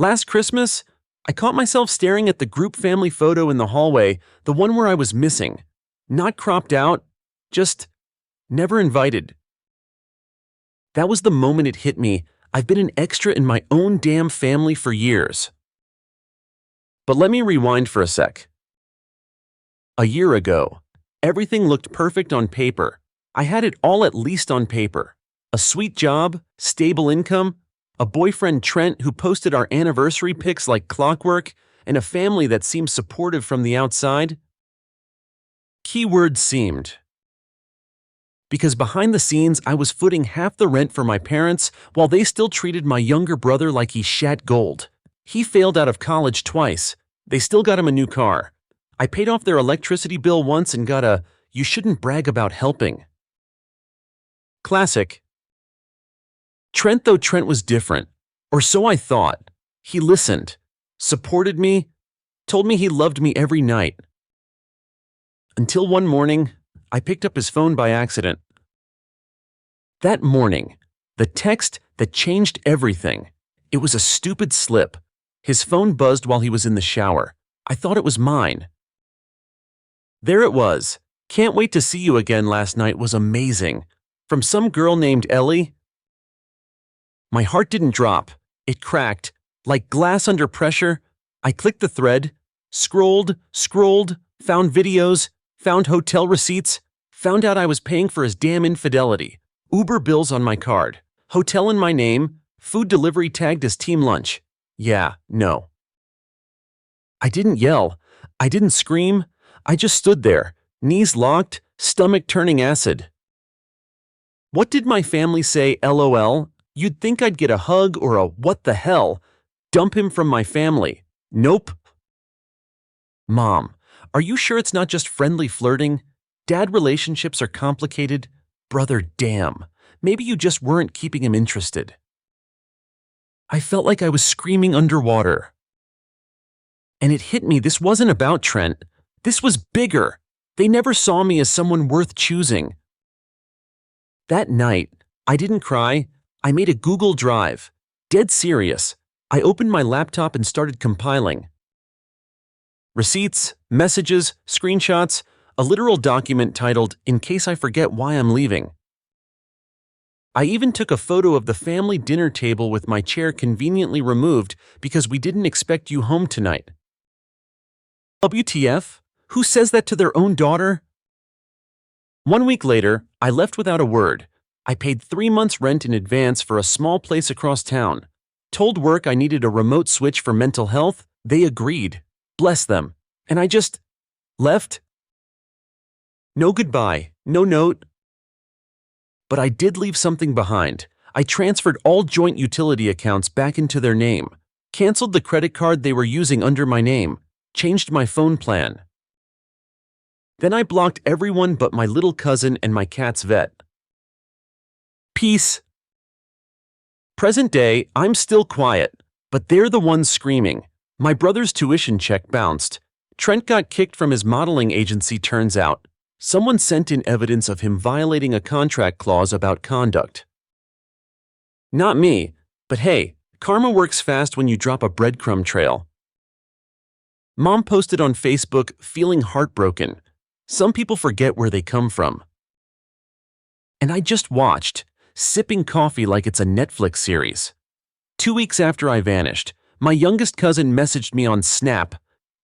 Last Christmas, I caught myself staring at the group family photo in the hallway, the one where I was missing. Not cropped out, just never invited. That was the moment it hit me. I've been an extra in my own damn family for years. But let me rewind for a sec. A year ago, everything looked perfect on paper. I had it all at least on paper. A sweet job, stable income, a boyfriend Trent who posted our anniversary pics like clockwork, and a family that seemed supportive from the outside. Keyword seemed. Because behind the scenes, I was footing half the rent for my parents while they still treated my younger brother like he shat gold. He failed out of college twice. They still got him a new car. I paid off their electricity bill once and got a "you shouldn't brag about helping." Classic. Trent was different, or so I thought. He listened, supported me, told me he loved me every night. Until one morning, I picked up his phone by accident. That morning, the text that changed everything. It was a stupid slip. His phone buzzed while he was in the shower. I thought it was mine. There it was. "Can't wait to see you again last night was amazing." From some girl named Ellie. My heart didn't drop. It cracked. Like glass under pressure. I clicked the thread, scrolled, found videos, found hotel receipts, found out I was paying for his damn infidelity. Uber bills on my card, hotel in my name, food delivery tagged as team lunch. Yeah, no. I didn't yell. I didn't scream. I just stood there, knees locked, stomach turning acid. What did my family say, LOL? You'd think I'd get a hug or a "what the hell?" Dump him from my family. Nope. Mom, are you sure it's not just friendly flirting? Dad, relationships are complicated. Brother, damn. Maybe you just weren't keeping him interested. I felt like I was screaming underwater. And it hit me, this wasn't about Trent. This was bigger. They never saw me as someone worth choosing. That night, I didn't cry. I made a Google Drive. Dead serious. I opened my laptop and started compiling. Receipts, messages, screenshots, a literal document titled, "In case I forget why I'm leaving." I even took a photo of the family dinner table with my chair conveniently removed because we didn't expect you home tonight. WTF? Who says that to their own daughter? 1 week later, I left without a word. I paid 3 months' rent in advance for a small place across town. Told work I needed a remote switch for mental health. They agreed. Bless them. And I just left. No goodbye, no note. But I did leave something behind. I transferred all joint utility accounts back into their name, canceled the credit card they were using under my name, changed my phone plan. Then I blocked everyone but my little cousin and my cat's vet. Peace. Present day, I'm still quiet, but they're the ones screaming. My brother's tuition check bounced. Trent got kicked from his modeling agency, turns out. Someone sent in evidence of him violating a contract clause about conduct. Not me, but hey, karma works fast when you drop a breadcrumb trail. Mom posted on Facebook, feeling heartbroken. Some people forget where they come from. And I just watched, sipping coffee like it's a Netflix series. 2 weeks after I vanished, my youngest cousin messaged me on Snap.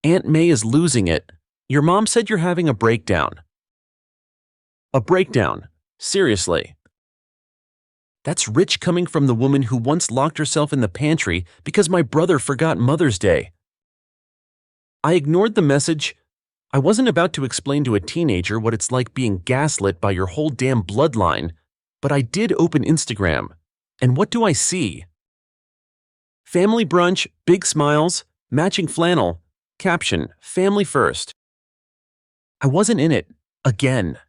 "Aunt May is losing it. Your mom said you're having a breakdown." A breakdown? Seriously? That's rich coming from the woman who once locked herself in the pantry because my brother forgot Mother's Day. I ignored the message. I wasn't about to explain to a teenager what it's like being gaslit by your whole damn bloodline, but I did open Instagram. And what do I see? Family brunch, big smiles, matching flannel, caption, family first. I wasn't in it. Again.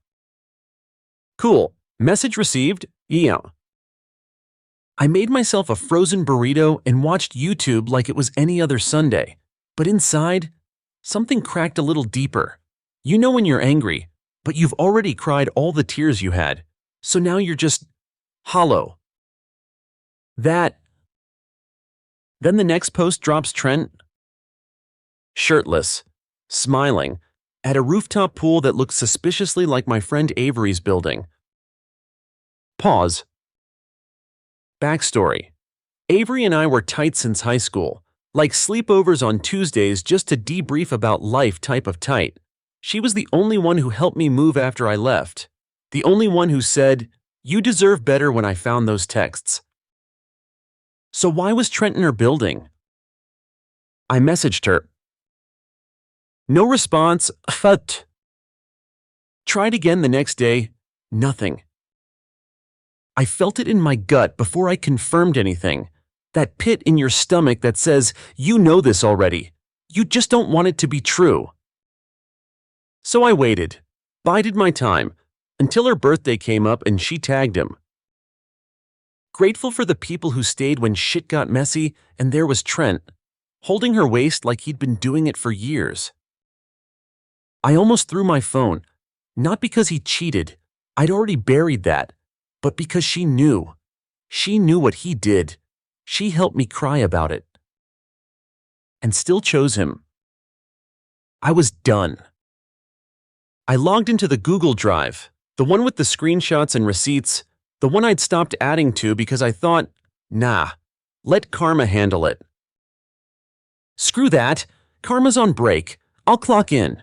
Cool. Message received. Yeah. I made myself a frozen burrito and watched YouTube like it was any other Sunday. But inside, something cracked a little deeper. You know when you're angry, but you've already cried all the tears you had. So now you're just hollow. That Then the next post drops Trent, shirtless, smiling, at a rooftop pool that looks suspiciously like my friend Avery's building. Pause. Backstory. Avery and I were tight since high school, like sleepovers on Tuesdays just to debrief about life type of tight. She was the only one who helped me move after I left. The only one who said, "You deserve better," when I found those texts. So why was Trent in her building? I messaged her. No response. But tried again the next day. Nothing. I felt it in my gut before I confirmed anything. That pit in your stomach that says, you know this already. You just don't want it to be true. So I waited, bided my time, until her birthday came up and she tagged him. Grateful for the people who stayed when shit got messy, and there was Trent, holding her waist like he'd been doing it for years. I almost threw my phone, not because he cheated, I'd already buried that, but because she knew. She knew what he did. She helped me cry about it. And still chose him. I was done. I logged into the Google Drive, the one with the screenshots and receipts, the one I'd stopped adding to because I thought, nah, let karma handle it. Screw that, karma's on break, I'll clock in.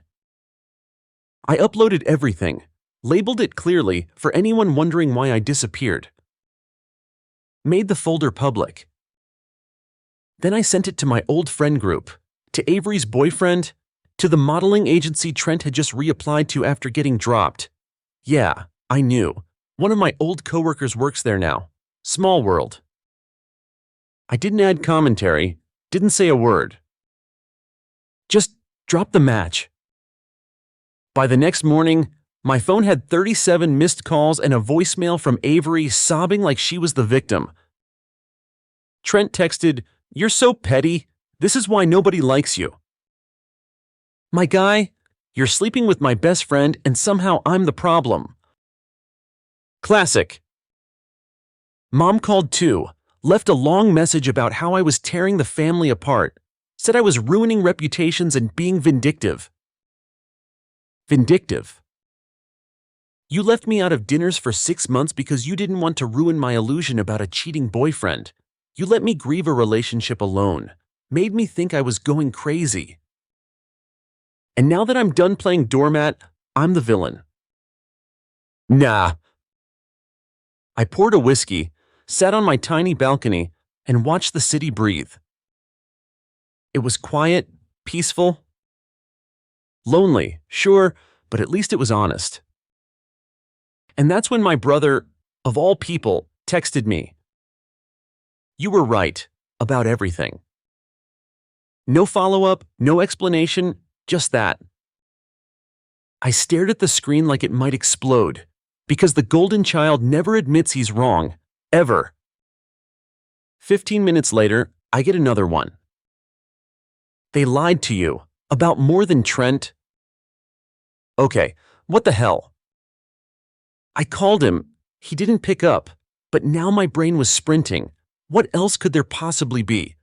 I uploaded everything, labeled it clearly for anyone wondering why I disappeared. Made the folder public. Then I sent it to my old friend group, to Avery's boyfriend, to the modeling agency Trent had just reapplied to after getting dropped. Yeah, I knew. One of my old coworkers works there now. Small world. I didn't add commentary, didn't say a word. Just dropped the match. By the next morning, my phone had 37 missed calls and a voicemail from Avery sobbing like she was the victim. Trent texted, "You're so petty. This is why nobody likes you." My guy, you're sleeping with my best friend and somehow I'm the problem. Classic. Mom called too, left a long message about how I was tearing the family apart, said I was ruining reputations and being vindictive. Vindictive. You left me out of dinners for 6 months because you didn't want to ruin my illusion about a cheating boyfriend. You let me grieve a relationship alone, made me think I was going crazy. And now that I'm done playing doormat, I'm the villain. Nah. I poured a whiskey, sat on my tiny balcony, and watched the city breathe. It was quiet, peaceful, lonely, sure, but at least it was honest. And that's when my brother, of all people, texted me. You were right about everything. No follow-up, no explanation, just that. I stared at the screen like it might explode, because the golden child never admits he's wrong, ever. 15 minutes later, I get another one. They lied to you, about more than Trent. Okay, what the hell? I called him, he didn't pick up, but now my brain was sprinting. What else could there possibly be?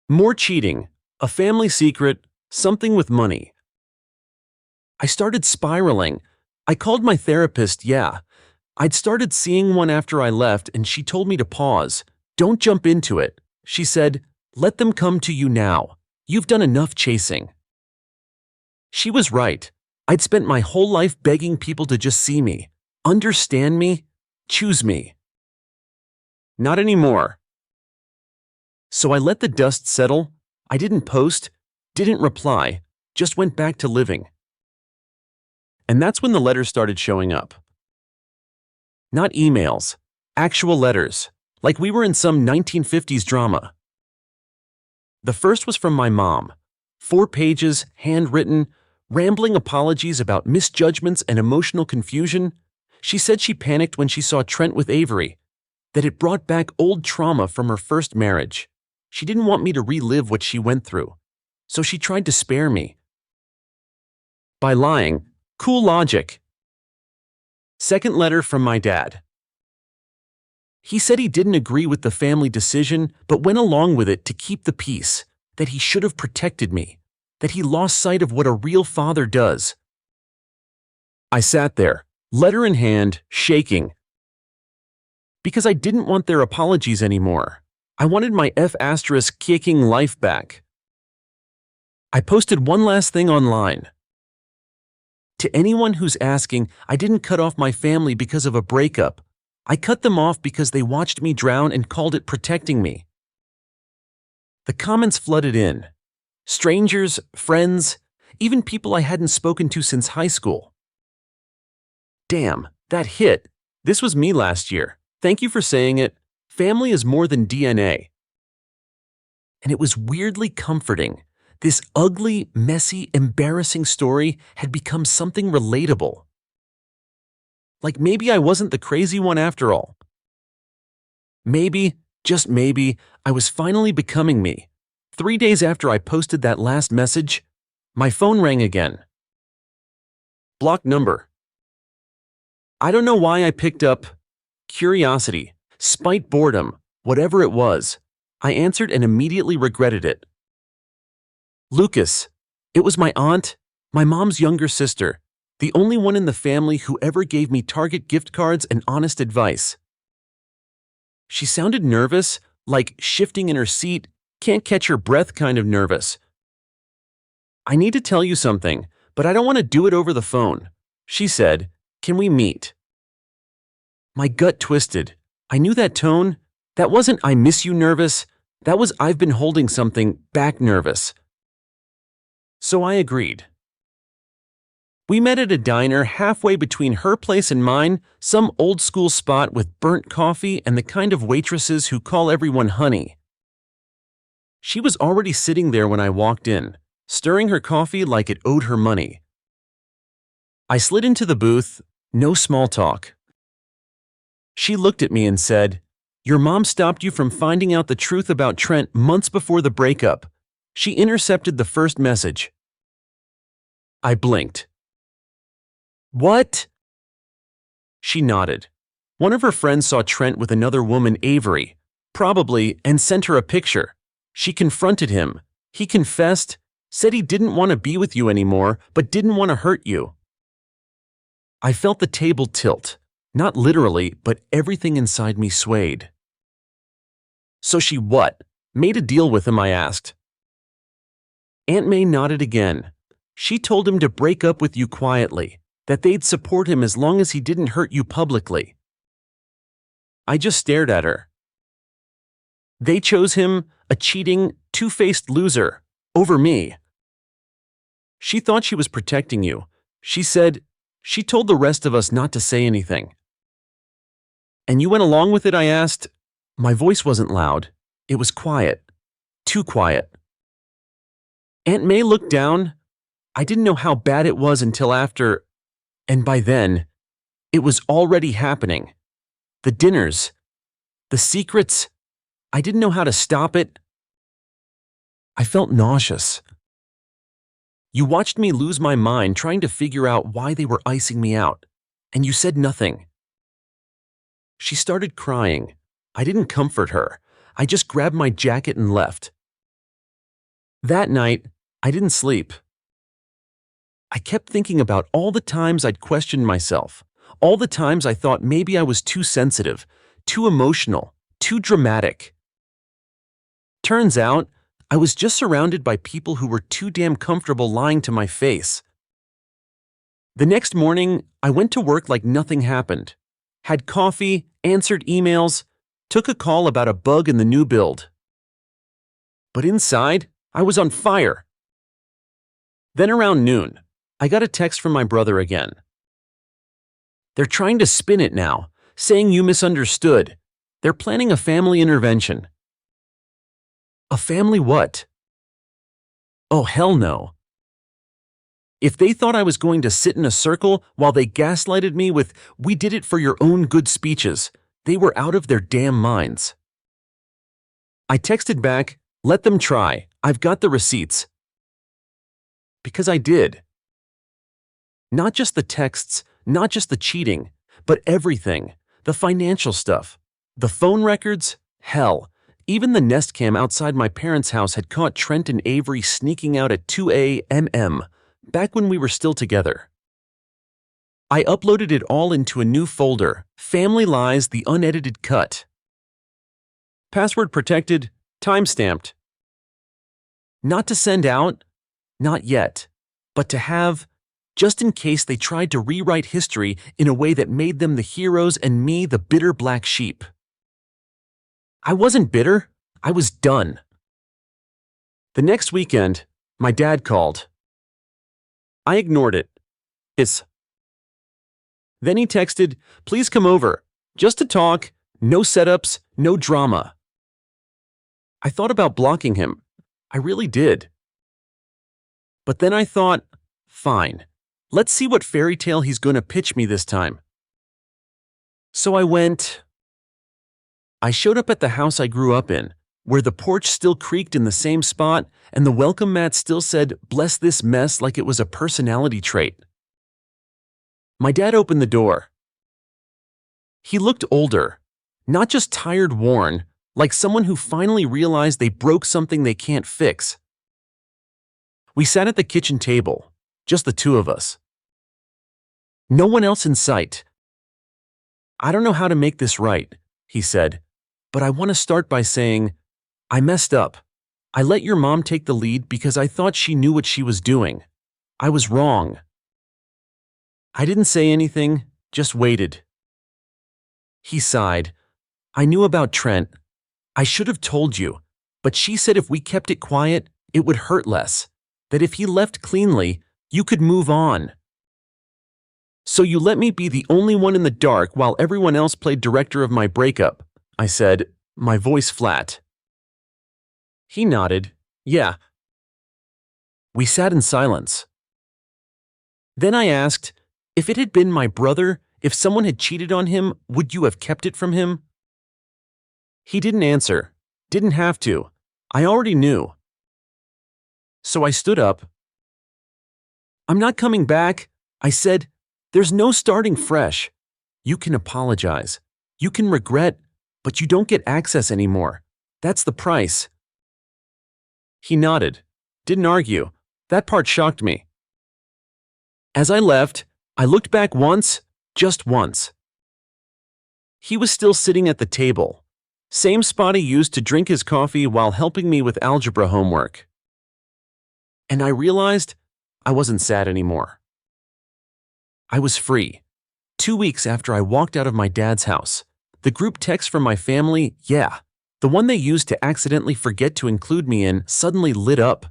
More cheating, a family secret, something with money. I started spiraling. I called my therapist, yeah. I'd started seeing one after I left and she told me to pause. Don't jump into it. She said, let them come to you now. You've done enough chasing. She was right. I'd spent my whole life begging people to just see me, understand me, choose me. Not anymore. So I let the dust settle. I didn't post, didn't reply, just went back to living. And that's when the letters started showing up. Not emails, actual letters, like we were in some 1950s drama. The first was from my mom. 4 pages, handwritten, rambling apologies about misjudgments and emotional confusion. She said she panicked when she saw Trent with Avery, that it brought back old trauma from her first marriage. She didn't want me to relive what she went through, so she tried to spare me. By lying. Cool logic. Second letter from my dad. He said he didn't agree with the family decision, but went along with it to keep the peace, that he should have protected me, that he lost sight of what a real father does. I sat there, letter in hand, shaking. Because I didn't want their apologies anymore. I wanted my kicking life back. I posted one last thing online. To anyone who's asking, I didn't cut off my family because of a breakup. I cut them off because they watched me drown and called it protecting me. The comments flooded in. Strangers, friends, even people I hadn't spoken to since high school. Damn, that hit. This was me last year. Thank you for saying it. Family is more than DNA. And it was weirdly comforting. This ugly, messy, embarrassing story had become something relatable. Like maybe I wasn't the crazy one after all. Maybe, just maybe, I was finally becoming me. 3 days after I posted that last message, my phone rang again. Blocked number. I don't know why I picked up. Curiosity, spite, boredom, whatever it was. I answered and immediately regretted it. Lucas. It was my aunt, my mom's younger sister, the only one in the family who ever gave me Target gift cards and honest advice. She sounded nervous, like shifting in her seat, can't catch her breath kind of nervous. I need to tell you something, but I don't want to do it over the phone. She said, can we meet? My gut twisted. I knew that tone. That wasn't I miss you nervous. That was I've been holding something back nervous. So I agreed. We met at a diner halfway between her place and mine, some old school spot with burnt coffee and the kind of waitresses who call everyone honey. She was already sitting there when I walked in, stirring her coffee like it owed her money. I slid into the booth, no small talk. She looked at me and said, "Your mom stopped you from finding out the truth about Trent months before the breakup." She intercepted the first message. I blinked. What? She nodded. One of her friends saw Trent with another woman, Avery, probably, and sent her a picture. She confronted him. He confessed, said he didn't want to be with you anymore, but didn't want to hurt you. I felt the table tilt. Not literally, but everything inside me swayed. So she what? Made a deal with him, I asked. Aunt May nodded again. She told him to break up with you quietly, that they'd support him as long as he didn't hurt you publicly. I just stared at her. They chose him, a cheating, two-faced loser, over me. She thought she was protecting you. She said, she told the rest of us not to say anything. And you went along with it, I asked. My voice wasn't loud. It was quiet. Too quiet. Aunt May looked down. I didn't know how bad it was until after, and by then, it was already happening. The dinners, the secrets, I didn't know how to stop it. I felt nauseous. You watched me lose my mind trying to figure out why they were icing me out, and you said nothing. She started crying. I didn't comfort her. I just grabbed my jacket and left. That night, I didn't sleep. I kept thinking about all the times I'd questioned myself, all the times I thought maybe I was too sensitive, too emotional, too dramatic. Turns out, I was just surrounded by people who were too damn comfortable lying to my face. The next morning, I went to work like nothing happened. Had coffee, answered emails, took a call about a bug in the new build. But inside, I was on fire. Then around noon, I got a text from my brother again. They're trying to spin it now, saying you misunderstood. They're planning a family intervention. A family what? Oh, hell no. If they thought I was going to sit in a circle while they gaslighted me with, "We did it for your own good" speeches, they were out of their damn minds. I texted back, "Let them try. I've got the receipts." Because I did. Not just the texts, not just the cheating, but everything, the financial stuff, The phone records? Hell, even the Nest Cam outside my parents' house had caught Trent and Avery sneaking out at 2 a.m. back when we were still together. I uploaded it all into a new folder, Family Lies, the unedited cut. Password protected, time-stamped. Not to send out, not yet, but to have, just in case they tried to rewrite history in a way that made them the heroes and me the bitter black sheep. I wasn't bitter, I was done. The next weekend, my dad called. I ignored it. Then he texted, "Please come over, just to talk, no setups, no drama." I thought about blocking him. I really did. But then I thought, fine, let's see what fairy tale he's going to pitch me this time. So I went. I showed up at the house I grew up in, where the porch still creaked in the same spot and the welcome mat still said, "Bless this mess," like it was a personality trait. My dad opened the door. He looked older, not just tired, worn, like someone who finally realized they broke something they can't fix. We sat at the kitchen table, just the two of us. No one else in sight. "I don't know how to make this right," he said, "but I want to start by saying, I messed up. I let your mom take the lead because I thought she knew what she was doing. I was wrong." I didn't say anything, just waited. He sighed. "I knew about Trent. I should have told you, but she said if we kept it quiet, it would hurt less, that if he left cleanly, you could move on. So you let me be the only one in the dark while everyone else played director of my breakup," I said, my voice flat. He nodded. "Yeah." We sat in silence. Then I asked, "If it had been my brother, if someone had cheated on him, would you have kept it from him?" He didn't answer. Didn't have to. I already knew. So I stood up. "I'm not coming back," I said. "There's no starting fresh. You can apologize. You can regret, but you don't get access anymore. That's the price." He nodded. Didn't argue. That part shocked me. As I left, I looked back once, just once. He was still sitting at the table. Same spot he used to drink his coffee while helping me with algebra homework. And I realized I wasn't sad anymore. I was free. 2 weeks after I walked out of my dad's house, the group text from my family, the one they used to accidentally forget to include me in, suddenly lit up.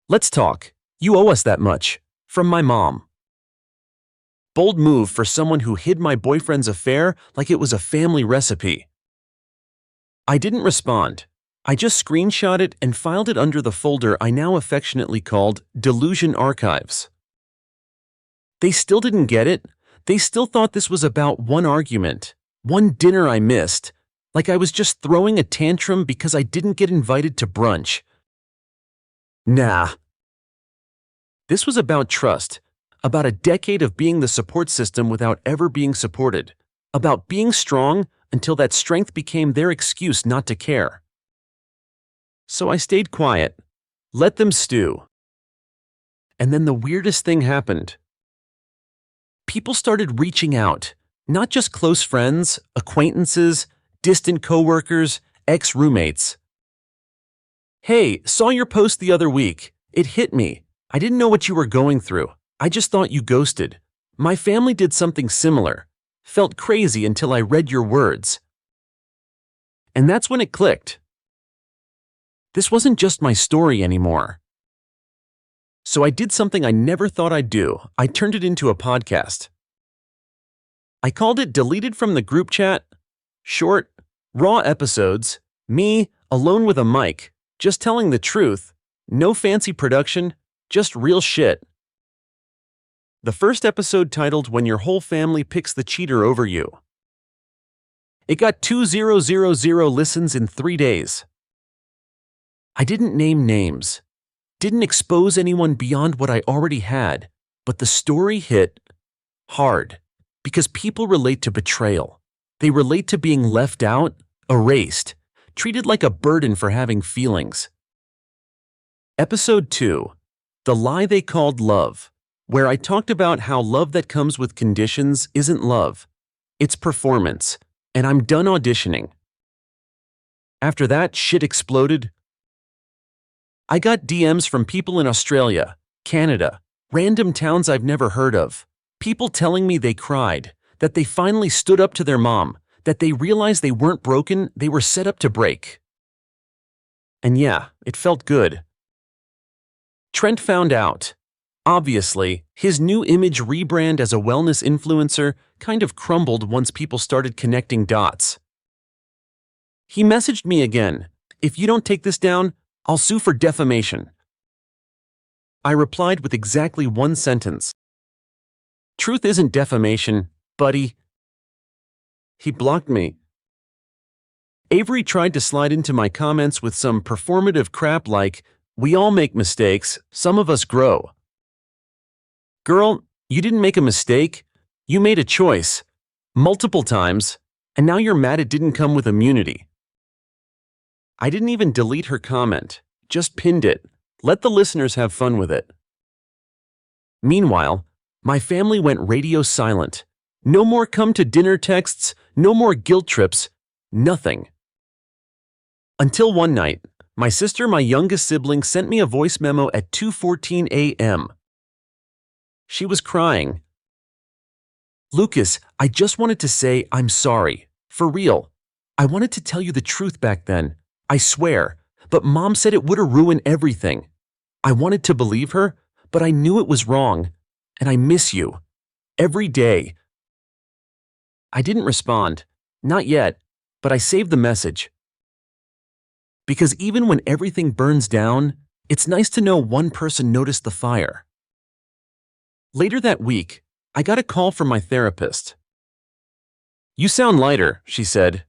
"Let's talk. You owe us that much." From my mom. Bold move for someone who hid my boyfriend's affair like it was a family recipe. I didn't respond. I just screenshot it and filed it under the folder I now affectionately called Delusion Archives. They still didn't get it. They still thought this was about one argument, one dinner I missed, like I was just throwing a tantrum because I didn't get invited to brunch. Nah. This was about trust, about a decade of being the support system without ever being supported, about being strong until that strength became their excuse not to care. So I stayed quiet, let them stew. And then the weirdest thing happened. People started reaching out, not just close friends, acquaintances, distant coworkers, ex-roommates. "Hey, saw your post the other week. It hit me. I didn't know what you were going through. I just thought you ghosted. My family did something similar. Felt crazy until I read your words." And that's when it clicked. This wasn't just my story anymore. So I did something I never thought I'd do. I turned it into a podcast. I called it Deleted from the Group Chat. Short, raw episodes, me alone with a mic, just telling the truth, no fancy production, just real shit. The first episode titled When Your Whole Family Picks the Cheater Over You. It got 2,000 listens in 3 days. I didn't name names, didn't expose anyone beyond what I already had, but the story hit hard because people relate to betrayal, They relate to being left out, erased, treated like a burden for having feelings. Episode 2, The Lie They Called Love, where I talked about how love that comes with conditions isn't love. It's performance, and I'm done auditioning. After that shit exploded, I got DMs from people in Australia, Canada, random towns I've never heard of, people telling me they cried, that they finally stood up to their mom, that they realized they weren't broken, they were set up to break. And yeah, it felt good. Trent found out. Obviously, his new image rebrand as a wellness influencer kind of crumbled once people started connecting dots. He messaged me again, "If you don't take this down, I'll sue for defamation." I replied with exactly one sentence. "Truth isn't defamation, buddy." He blocked me. Avery tried to slide into my comments with some performative crap like, "We all make mistakes, some of us grow." Girl, you didn't make a mistake. You made a choice. Multiple times, and now you're mad it didn't come with immunity. I didn't even delete her comment, just pinned it. Let the listeners have fun with it. Meanwhile, my family went radio silent. No more come to dinner texts, no more guilt trips, nothing. Until one night, my sister, my youngest sibling, sent me a voice memo at 2:14 a.m. She was crying. "Lucas, I just wanted to say I'm sorry. For real. I wanted to tell you the truth back then. I swear. But Mom said it would have ruined everything. I wanted to believe her, but I knew it was wrong. And I miss you. Every day." I didn't respond. Not yet. But I saved the message. Because even when everything burns down, it's nice to know one person noticed the fire. Later that week, I got a call from my therapist. "You sound lighter," she said.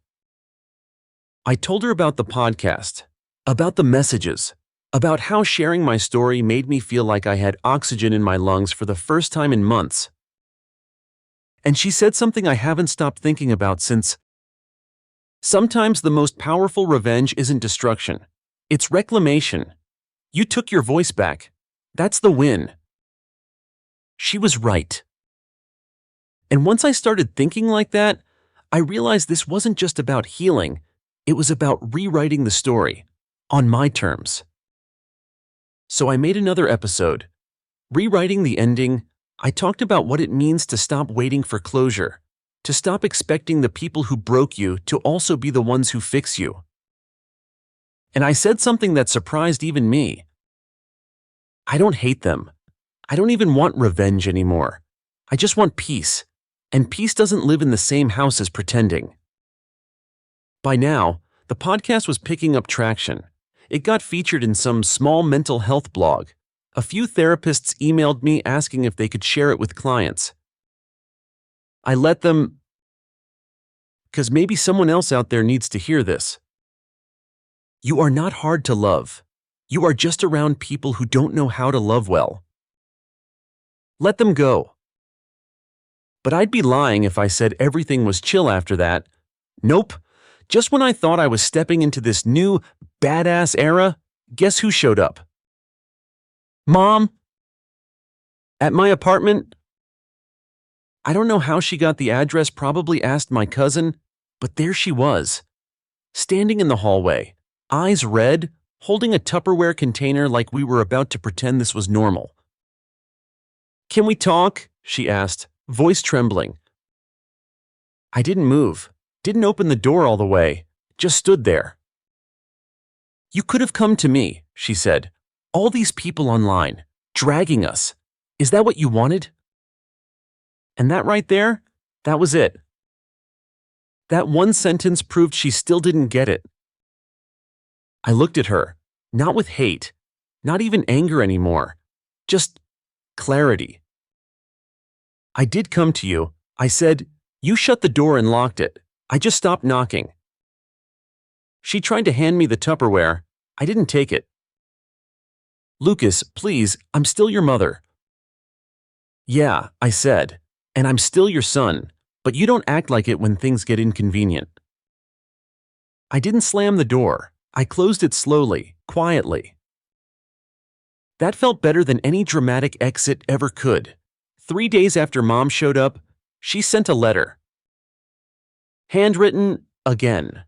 I told her about the podcast, about the messages, about how sharing my story made me feel like I had oxygen in my lungs for the first time in months. And she said something I haven't stopped thinking about since. Sometimes the most powerful revenge isn't destruction. It's reclamation. You took your voice back. That's the win. She was right. And once I started thinking like that, I realized this wasn't just about healing. It was about rewriting the story, on my terms. So I made another episode. Rewriting the ending, I talked about what it means to stop waiting for closure, to stop expecting the people who broke you to also be the ones who fix you. And I said something that surprised even me. I don't hate them. I don't even want revenge anymore. I just want peace. And peace doesn't live in the same house as pretending. By now, the podcast was picking up traction. It got featured in some small mental health blog. A few therapists emailed me asking if they could share it with clients. I let them, because maybe someone else out there needs to hear this. You are not hard to love. You are just around people who don't know how to love well. Let them go. But I'd be lying if I said everything was chill after that. Nope. Just when I thought I was stepping into this new, badass era, guess who showed up? Mom. At my apartment. I don't know how she got the address, probably asked my cousin, but there she was, standing in the hallway, eyes red, holding a Tupperware container like we were about to pretend this was normal. "Can we talk?" she asked, voice trembling. I didn't move, didn't open the door all the way, just stood there. "You could have come to me," she said. "All these people online, dragging us. Is that what you wanted?" And that right there, that was it. That one sentence proved she still didn't get it. I looked at her, not with hate, not even anger anymore, just clarity. "I did come to you," I said. "You shut the door and locked it. I just stopped knocking." She tried to hand me the Tupperware. I didn't take it. "Lucas, please, I'm still your mother." "Yeah," I said, "and I'm still your son. but you don't act like it when things get inconvenient. I didn't slam the door. I closed it slowly, quietly. That felt better than any dramatic exit ever could. 3 days after Mom showed up, she sent a letter. Handwritten again.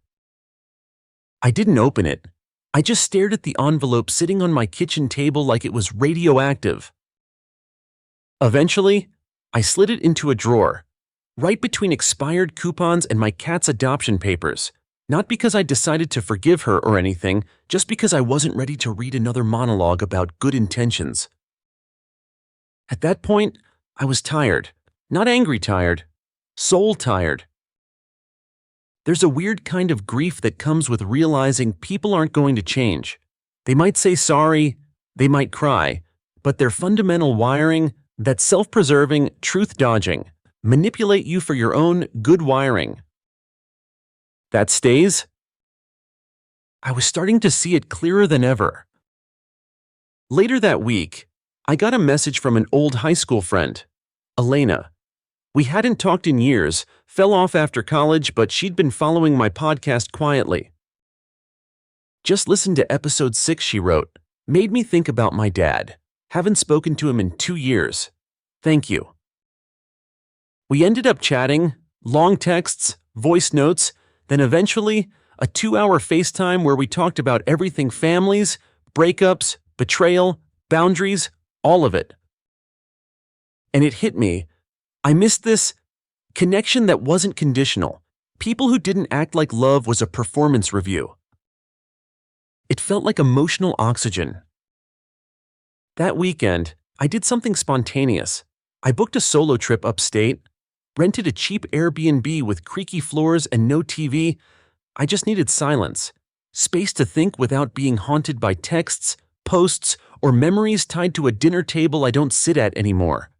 I didn't open it. I just stared at the envelope sitting on my kitchen table like it was radioactive. Eventually, I slid it into a drawer, right between expired coupons and my cat's adoption papers. Not because I decided to forgive her or anything, just because I wasn't ready to read another monologue about good intentions. At that point, I was tired. Not angry tired. Soul tired. There's a weird kind of grief that comes with realizing people aren't going to change. They might say sorry, they might cry, but their fundamental wiring, that self-preserving, truth-dodging, manipulate you for your own good wiring. That stays? I was starting to see it clearer than ever. Later that week, I got a message from an old high school friend, Elena. We hadn't talked in years, fell off after college, but she'd been following my podcast quietly. Just listened to episode 6, she wrote. Made me think about my dad. Haven't spoken to him in 2 years. Thank you. We ended up chatting, long texts, voice notes, then eventually a 2-hour FaceTime where we talked about everything: families, breakups, betrayal, boundaries, all of it. And it hit me. I missed this connection that wasn't conditional. People who didn't act like love was a performance review. It felt like emotional oxygen. That weekend, I did something spontaneous. I booked a solo trip upstate, rented a cheap Airbnb with creaky floors and no TV. I just needed silence, space to think without being haunted by texts, posts, or memories tied to a dinner table I don't sit at anymore.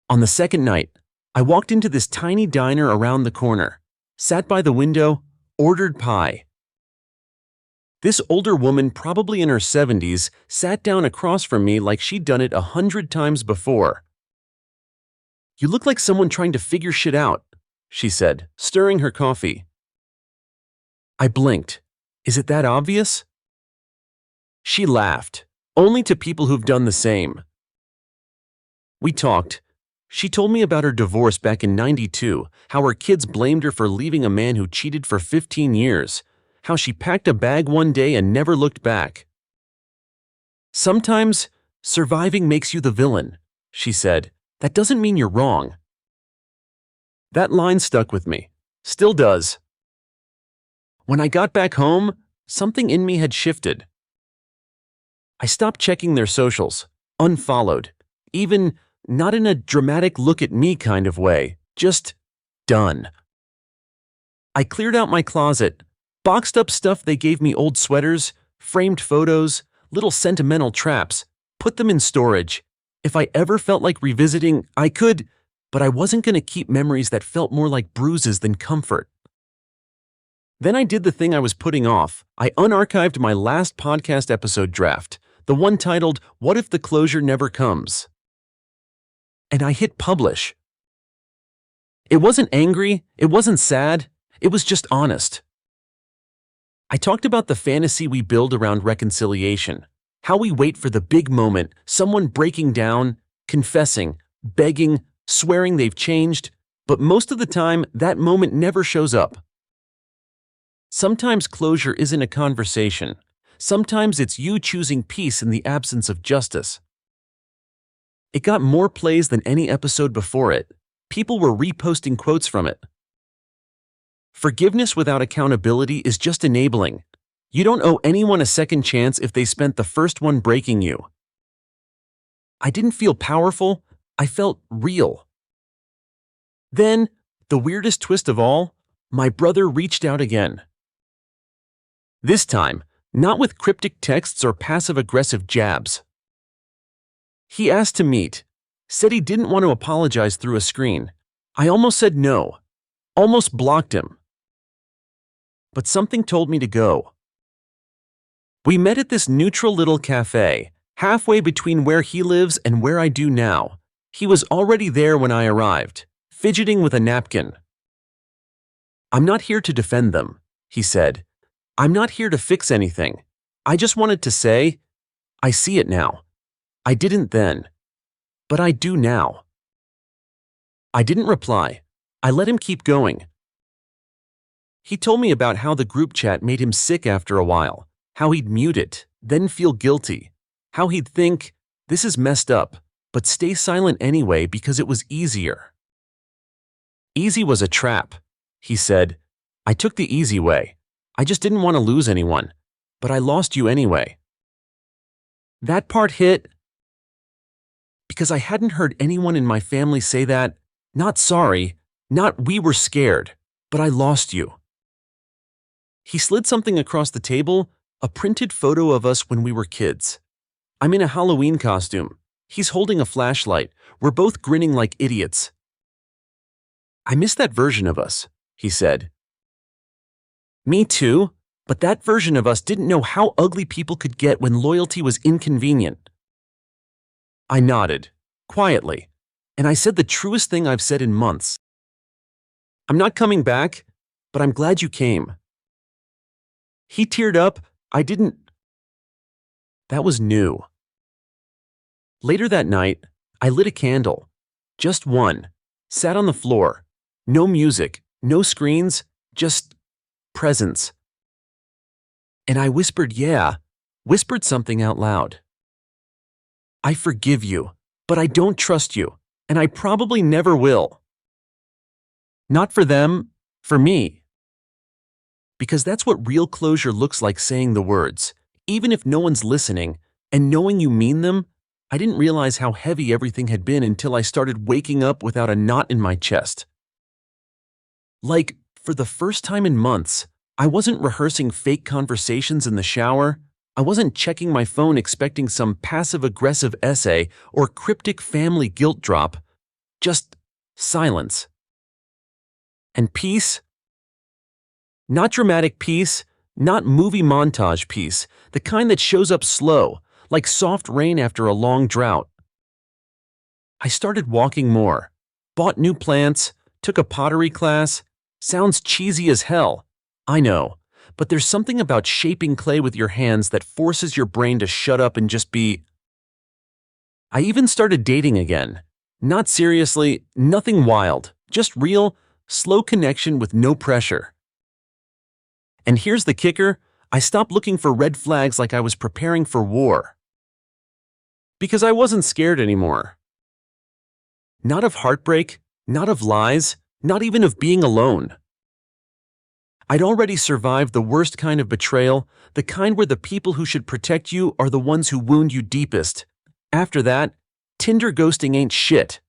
On the second night, I walked into this tiny diner around the corner, sat by the window, ordered pie. This older woman, probably in her 70s, sat down across from me like she'd done it 100 times before. You look like someone trying to figure shit out, she said, stirring her coffee. I blinked. Is it that obvious? She laughed, only to people who've done the same. We talked. She told me about her divorce back in '92, how her kids blamed her for leaving a man who cheated for 15 years, how she packed a bag one day and never looked back. Sometimes, surviving makes you the villain, she said. That doesn't mean you're wrong. That line stuck with me. Still does. When I got back home, something in me had shifted. I stopped checking their socials, unfollowed, even not in a dramatic look-at-me kind of way, just done. I cleared out my closet, boxed up stuff they gave me: old sweaters, framed photos, little sentimental traps, put them in storage. If I ever felt like revisiting, I could, but I wasn't going to keep memories that felt more like bruises than comfort. Then I did the thing I was putting off. I unarchived my last podcast episode draft, the one titled, "What If the Closure Never Comes?" And I hit publish. It wasn't angry, it wasn't sad, it was just honest. I talked about the fantasy we build around reconciliation, how we wait for the big moment, someone breaking down, confessing, begging, swearing they've changed, but most of the time, that moment never shows up. Sometimes closure isn't a conversation. Sometimes it's you choosing peace in the absence of justice. It got more plays than any episode before it. People were reposting quotes from it. Forgiveness without accountability is just enabling. You don't owe anyone a second chance if they spent the first one breaking you. I didn't feel powerful, I felt real. Then, the weirdest twist of all, my brother reached out again. This time, not with cryptic texts or passive-aggressive jabs. He asked to meet, said he didn't want to apologize through a screen. I almost said no, almost blocked him. But something told me to go. We met at this neutral little cafe, halfway between where he lives and where I do now. He was already there when I arrived, fidgeting with a napkin. "I'm not here to defend them," he said. "I'm not here to fix anything. I just wanted to say, I see it now. I didn't then, but I do now." I didn't reply. I let him keep going. He told me about how the group chat made him sick after a while, how he'd mute it, then feel guilty, how he'd think, "This is messed up," but stay silent anyway because it was easier. "Easy was a trap," he said. "I took the easy way. I just didn't want to lose anyone, but I lost you anyway." That part hit because I hadn't heard anyone in my family say that. Not sorry, not we were scared, but I lost you. He slid something across the table, a printed photo of us when we were kids. I'm in a Halloween costume. He's holding a flashlight. We're both grinning like idiots. "I miss that version of us," he said. "Me too, but that version of us didn't know how ugly people could get when loyalty was inconvenient." I nodded, quietly, and I said the truest thing I've said in months. "I'm not coming back, but I'm glad you came." He teared up. I didn't. That was new. Later that night, I lit a candle. Just one. Sat on the floor. No music, no screens, just presence. And I whispered something out loud. "I forgive you, but I don't trust you, and I probably never will. Not for them, for me." Because that's what real closure looks like, saying the words, even if no one's listening, and knowing you mean them. I didn't realize how heavy everything had been until I started waking up without a knot in my chest. Like, for the first time in months, I wasn't rehearsing fake conversations in the shower. I wasn't checking my phone expecting some passive-aggressive essay or cryptic family guilt drop. Just silence. And peace? Not dramatic peace, not movie montage peace, the kind that shows up slow, like soft rain after a long drought. I started walking more, bought new plants, took a pottery class. Sounds cheesy as hell, I know, but there's something about shaping clay with your hands that forces your brain to shut up and just be. I even started dating again. Not seriously, nothing wild, just real, slow connection with no pressure. And here's the kicker, I stopped looking for red flags like I was preparing for war. Because I wasn't scared anymore. Not of heartbreak, not of lies, not even of being alone. I'd already survived the worst kind of betrayal, the kind where the people who should protect you are the ones who wound you deepest. After that, Tinder ghosting ain't shit.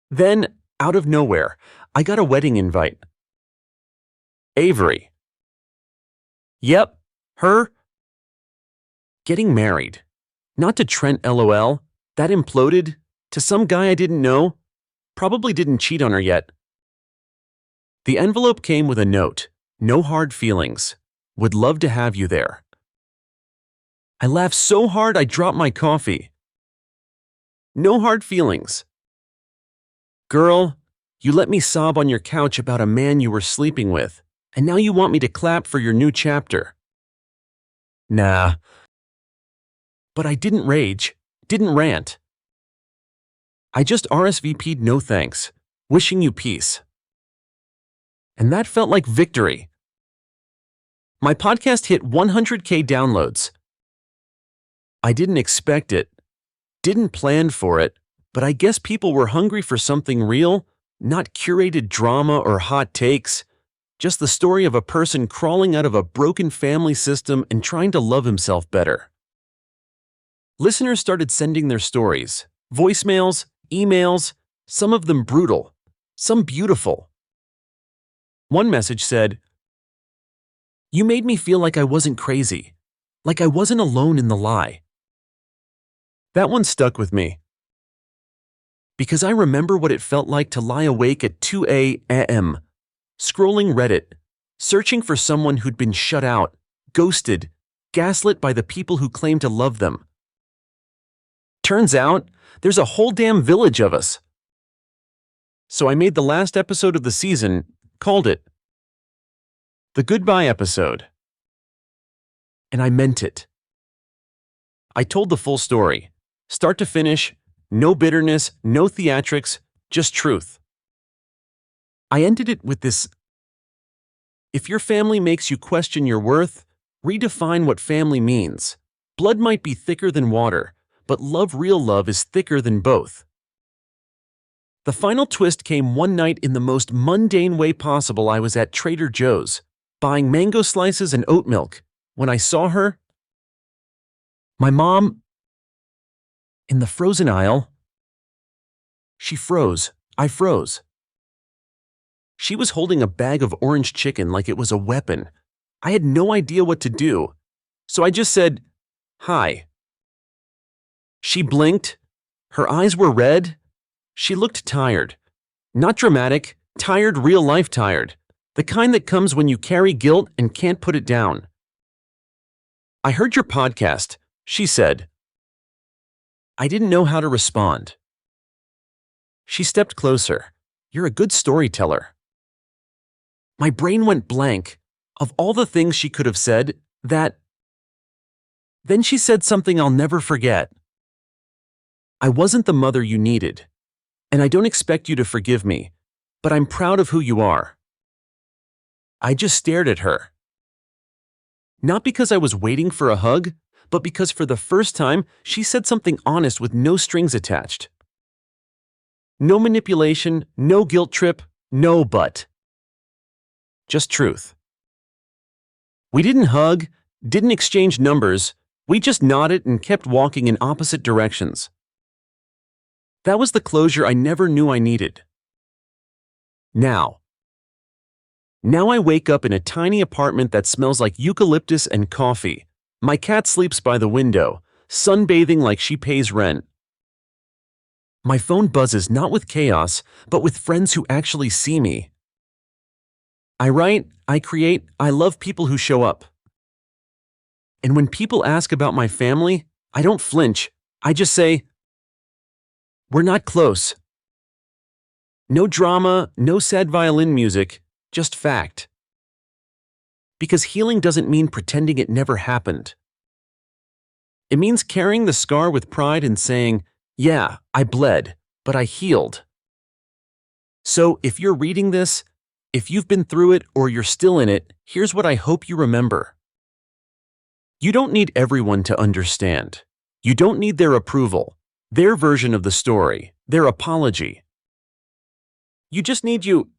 Then, out of nowhere, I got a wedding invite. Avery. Yep, her. Getting married. Not to Trent LOL, that imploded, to some guy I didn't know. Probably didn't cheat on her yet. The envelope came with a note, no hard feelings. Would love to have you there. I laughed so hard I dropped my coffee. No hard feelings. Girl, you let me sob on your couch about a man you were sleeping with, and now you want me to clap for your new chapter. Nah. But I didn't rage, didn't rant. I just RSVP'd no thanks, wishing you peace. And that felt like victory. My podcast hit 100K downloads. I didn't expect it, didn't plan for it, but I guess people were hungry for something real, not curated drama or hot takes, just the story of a person crawling out of a broken family system and trying to love himself better. Listeners started sending their stories, voicemails, emails, some of them brutal, some beautiful. One message said, "You made me feel like I wasn't crazy, like I wasn't alone in the lie." That one stuck with me. Because I remember what it felt like to lie awake at 2 a.m., scrolling Reddit, searching for someone who'd been shut out, ghosted, gaslit by the people who claim to love them. Turns out, there's a whole damn village of us. So I made the last episode of the season, called it the goodbye episode. And I meant it. I told the full story, start to finish, no bitterness, no theatrics, just truth. I ended it with this: if your family makes you question your worth, redefine what family means. Blood might be thicker than water, but real love is thicker than both. The final twist came one night in the most mundane way possible. I was at Trader Joe's, buying mango slices and oat milk, when I saw her, my mom, in the frozen aisle. She froze. I froze. She was holding a bag of orange chicken like it was a weapon. I had no idea what to do, so I just said, "Hi." She blinked. Her eyes were red. She looked tired. Not dramatic, tired, real-life tired. The kind that comes when you carry guilt and can't put it down. "I heard your podcast," she said. I didn't know how to respond. She stepped closer. "You're a good storyteller." My brain went blank. Of all the things she could have said, that. Then she said something I'll never forget. "I wasn't the mother you needed, and I don't expect you to forgive me, but I'm proud of who you are." I just stared at her. Not because I was waiting for a hug, but because for the first time, she said something honest with no strings attached. No manipulation, no guilt trip, no but. Just truth. We didn't hug, didn't exchange numbers, we just nodded and kept walking in opposite directions. That was the closure I never knew I needed. Now I wake up in a tiny apartment that smells like eucalyptus and coffee. My cat sleeps by the window, sunbathing like she pays rent. My phone buzzes not with chaos, but with friends who actually see me. I write, I create, I love people who show up. And when people ask about my family, I don't flinch. I just say, "We're not close." No drama, no sad violin music, just fact. Because healing doesn't mean pretending it never happened. It means carrying the scar with pride and saying, "Yeah, I bled, but I healed." So if you're reading this, if you've been through it or you're still in it, here's what I hope you remember. You don't need everyone to understand. You don't need their approval, their version of the story, their apology. You just need You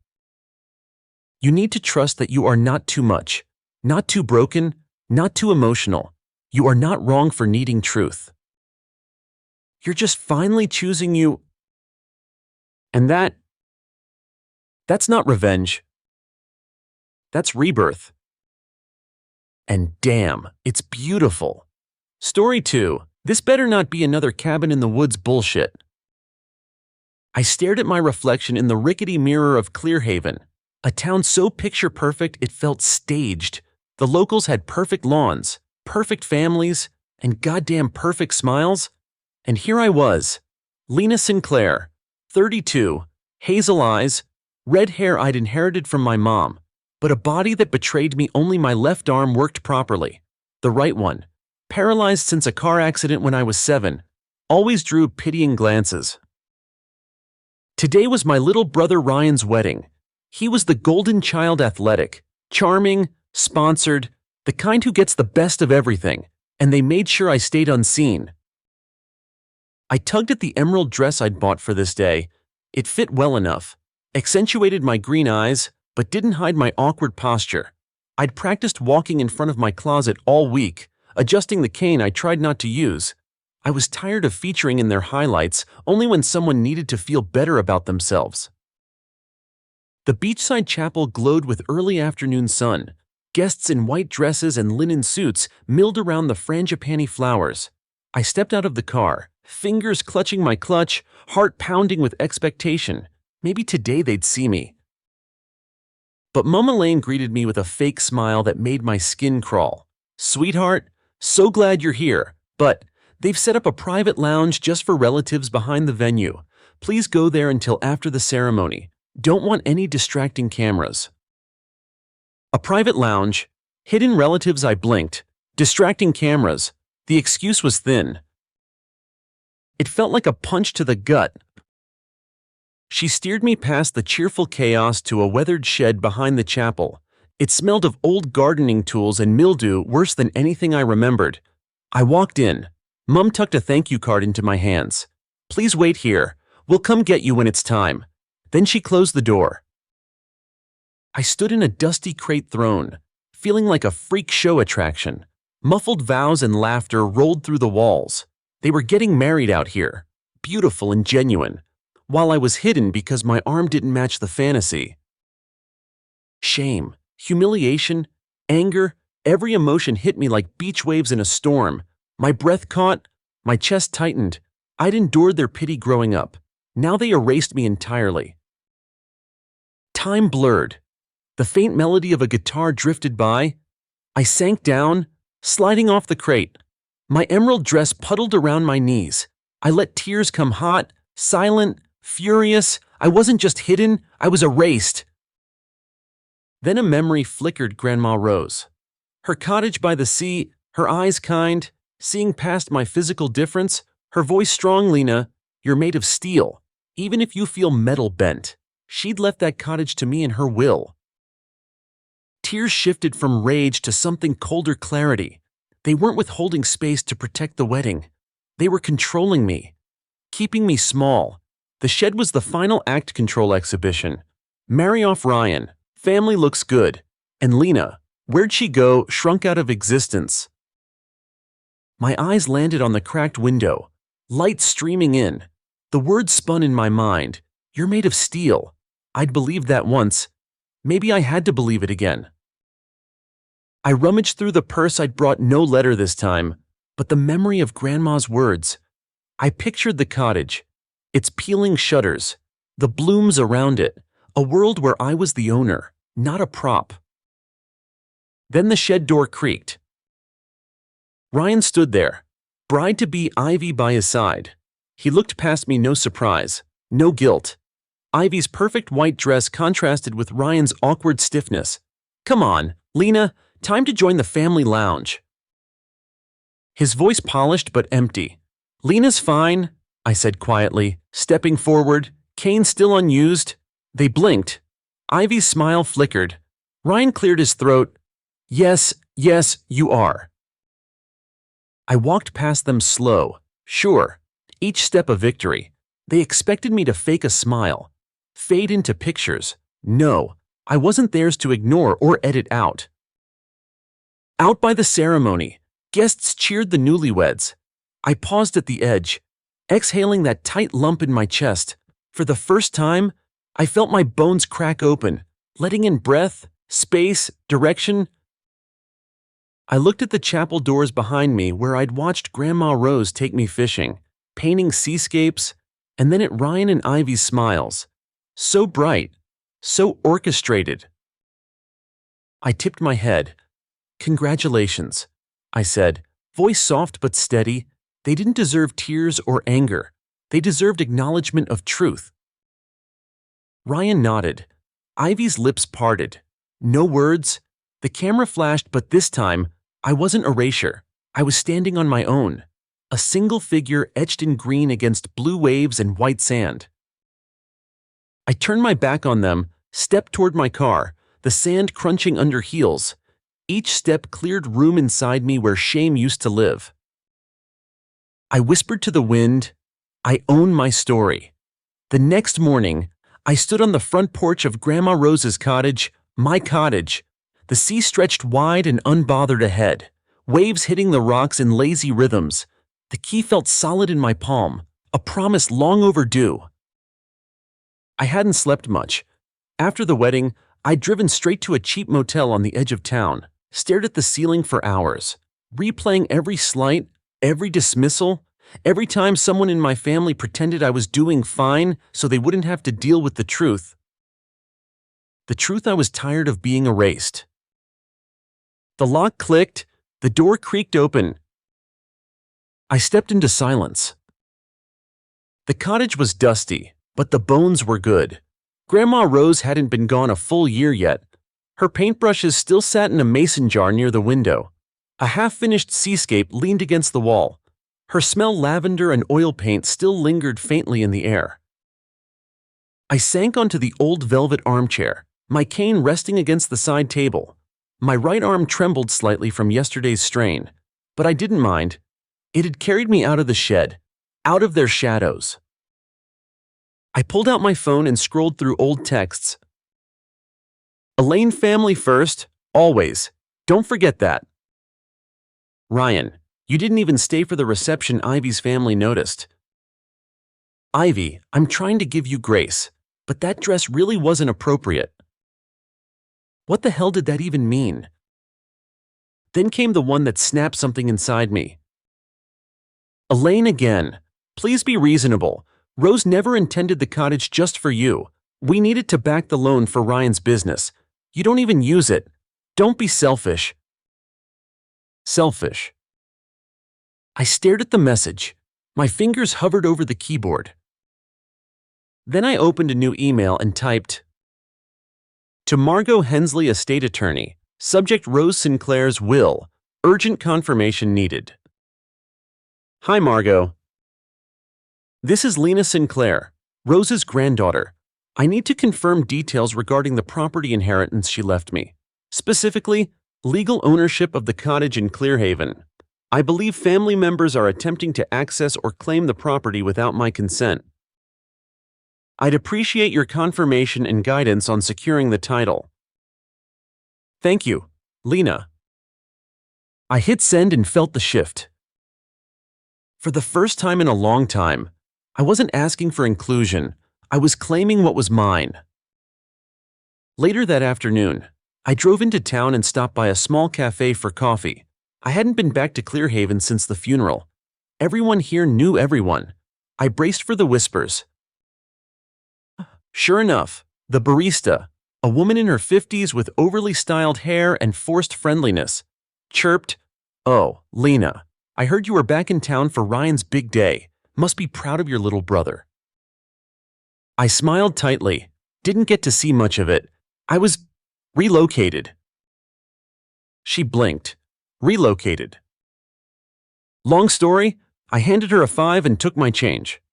need to trust that you are not too much, not too broken, not too emotional. You are not wrong for needing truth. You're just finally choosing you. And that's not revenge. That's rebirth. And damn, it's beautiful. Story 2. This better not be another cabin in the woods bullshit. I stared at my reflection in the rickety mirror of Clearhaven, a town so picture perfect it felt staged. The locals had perfect lawns, perfect families, and goddamn perfect smiles. And here I was, Lena Sinclair, 32, hazel eyes, red hair I'd inherited from my mom, but a body that betrayed me. Only my left arm worked properly. The right one, paralyzed since a car accident when I was 7, always drew pitying glances. Today was my little brother Ryan's wedding. He was the golden child, athletic, charming, sponsored, the kind who gets the best of everything, and they made sure I stayed unseen. I tugged at the emerald dress I'd bought for this day. It fit well enough, accentuated my green eyes, but didn't hide my awkward posture. I'd practiced walking in front of my closet all week, adjusting the cane I tried not to use. I was tired of featuring in their highlights only when someone needed to feel better about themselves. The beachside chapel glowed with early afternoon sun. Guests in white dresses and linen suits milled around the frangipani flowers. I stepped out of the car, fingers clutching my clutch, heart pounding with expectation. Maybe today they'd see me. But Mama Lane greeted me with a fake smile that made my skin crawl. "Sweetheart, so glad you're here, but they've set up a private lounge just for relatives behind the venue. Please go there until after the ceremony. Don't want any distracting cameras. A private lounge, hidden relatives. I blinked, distracting cameras. The excuse was thin. It felt like a punch to the gut. She steered me past the cheerful chaos to a weathered shed behind the chapel. It smelled of old gardening tools and mildew, worse than anything I remembered. I walked in. Mum tucked a thank you card into my hands. Please wait here. We'll come get you when it's time. Then she closed the door. I stood in a dusty crate throne, feeling like a freak show attraction. Muffled vows and laughter rolled through the walls. They were getting married out here, beautiful and genuine, while I was hidden because my arm didn't match the fantasy. Shame, humiliation, anger, every emotion hit me like beach waves in a storm. My breath caught, my chest tightened. I'd endured their pity growing up. Now they erased me entirely. Time blurred. The faint melody of a guitar drifted by. I sank down, sliding off the crate. My emerald dress puddled around my knees. I let tears come hot, silent, furious. I wasn't just hidden, I was erased. Then a memory flickered. Grandma Rose. Her cottage by the sea, her eyes kind, seeing past my physical difference, her voice strong. Lena, you're made of steel, even if you feel metal bent. She'd left that cottage to me in her will. Tears shifted from rage to something colder. Clarity. They weren't withholding space to protect the wedding. They were controlling me, keeping me small. The shed was the final act. Control exhibition. Marry off Ryan. Family looks good. And Lena, where'd she go? Shrunk out of existence. My eyes landed on the cracked window, light streaming in. The words spun in my mind. You're made of steel. I'd believed that once. Maybe I had to believe it again. I rummaged through the purse. I'd brought no letter this time, but the memory of Grandma's words. I pictured the cottage, its peeling shutters, the blooms around it, a world where I was the owner, not a prop. Then the shed door creaked. Ryan stood there, bride-to-be Ivy by his side. He looked past me, no surprise, no guilt. Ivy's perfect white dress contrasted with Ryan's awkward stiffness. Come on, Lena, time to join the family lounge. His voice polished but empty. Lena's fine, I said quietly, stepping forward, cane still unused. They blinked. Ivy's smile flickered. Ryan cleared his throat. Yes, yes, you are. I walked past them slow, sure, each step a victory. They expected me to fake a smile, fade into pictures. No, I wasn't theirs to ignore or edit out. Out by the ceremony, guests cheered the newlyweds. I paused at the edge, exhaling that tight lump in my chest. For the first time, I felt my bones crack open, letting in breath, space, direction. I looked at the chapel doors behind me where I'd watched Grandma Rose take me fishing, painting seascapes, and then at Ryan and Ivy's smiles. So bright, so orchestrated. I tipped my head. Congratulations, I said, voice soft but steady. They didn't deserve tears or anger. They deserved acknowledgement of truth. Ryan nodded. Ivy's lips parted. No words. The camera flashed, but this time, I wasn't erasure. I was standing on my own. A single figure etched in green against blue waves and white sand. I turned my back on them, stepped toward my car, the sand crunching under heels. Each step cleared room inside me where shame used to live. I whispered to the wind, I own my story. The next morning, I stood on the front porch of Grandma Rose's cottage, my cottage. The sea stretched wide and unbothered ahead, waves hitting the rocks in lazy rhythms. The key felt solid in my palm, a promise long overdue. I hadn't slept much. After the wedding, I'd driven straight to a cheap motel on the edge of town, stared at the ceiling for hours, replaying every slight, every dismissal, every time someone in my family pretended I was doing fine so they wouldn't have to deal with the truth. The truth I was tired of being erased. The lock clicked, the door creaked open. I stepped into silence. The cottage was dusty, but the bones were good. Grandma Rose hadn't been gone a full year yet. Her paintbrushes still sat in a mason jar near the window. A half-finished seascape leaned against the wall. Her smell lavender and oil paint still lingered faintly in the air. I sank onto the old velvet armchair, my cane resting against the side table. My right arm trembled slightly from yesterday's strain, but I didn't mind. It had carried me out of the shed, out of their shadows. I pulled out my phone and scrolled through old texts. Elaine, family first, always. Don't forget that. Ryan, you didn't even stay for the reception Ivy's family noticed. Ivy, I'm trying to give you grace, but that dress really wasn't appropriate. What the hell did that even mean? Then came the one that snapped something inside me. Elaine again. Please be reasonable. Rose never intended the cottage just for you. We needed to back the loan for Ryan's business. You don't even use it. Don't be selfish. Selfish. I stared at the message. My fingers hovered over the keyboard. Then I opened a new email and typed, to Margot Hensley, estate attorney, subject Rose Sinclair's will, urgent confirmation needed. Hi Margot. This is Lena Sinclair, Rose's granddaughter. I need to confirm details regarding the property inheritance she left me, specifically legal ownership of the cottage in Clearhaven. I believe family members are attempting to access or claim the property without my consent. I'd appreciate your confirmation and guidance on securing the title. Thank you, Lena. I hit send and felt the shift. For the first time in a long time, I wasn't asking for inclusion, I was claiming what was mine. Later that afternoon, I drove into town and stopped by a small cafe for coffee. I hadn't been back to Clearhaven since the funeral. Everyone here knew everyone. I braced for the whispers. Sure enough, the barista, a woman in her 50s with overly styled hair and forced friendliness, chirped, "Oh, Lena, I heard you were back in town for Ryan's big day. Must be proud of your little brother." I smiled tightly. Didn't get to see much of it. I was relocated. She blinked. Relocated. Long story, I handed her a $5 and took my change.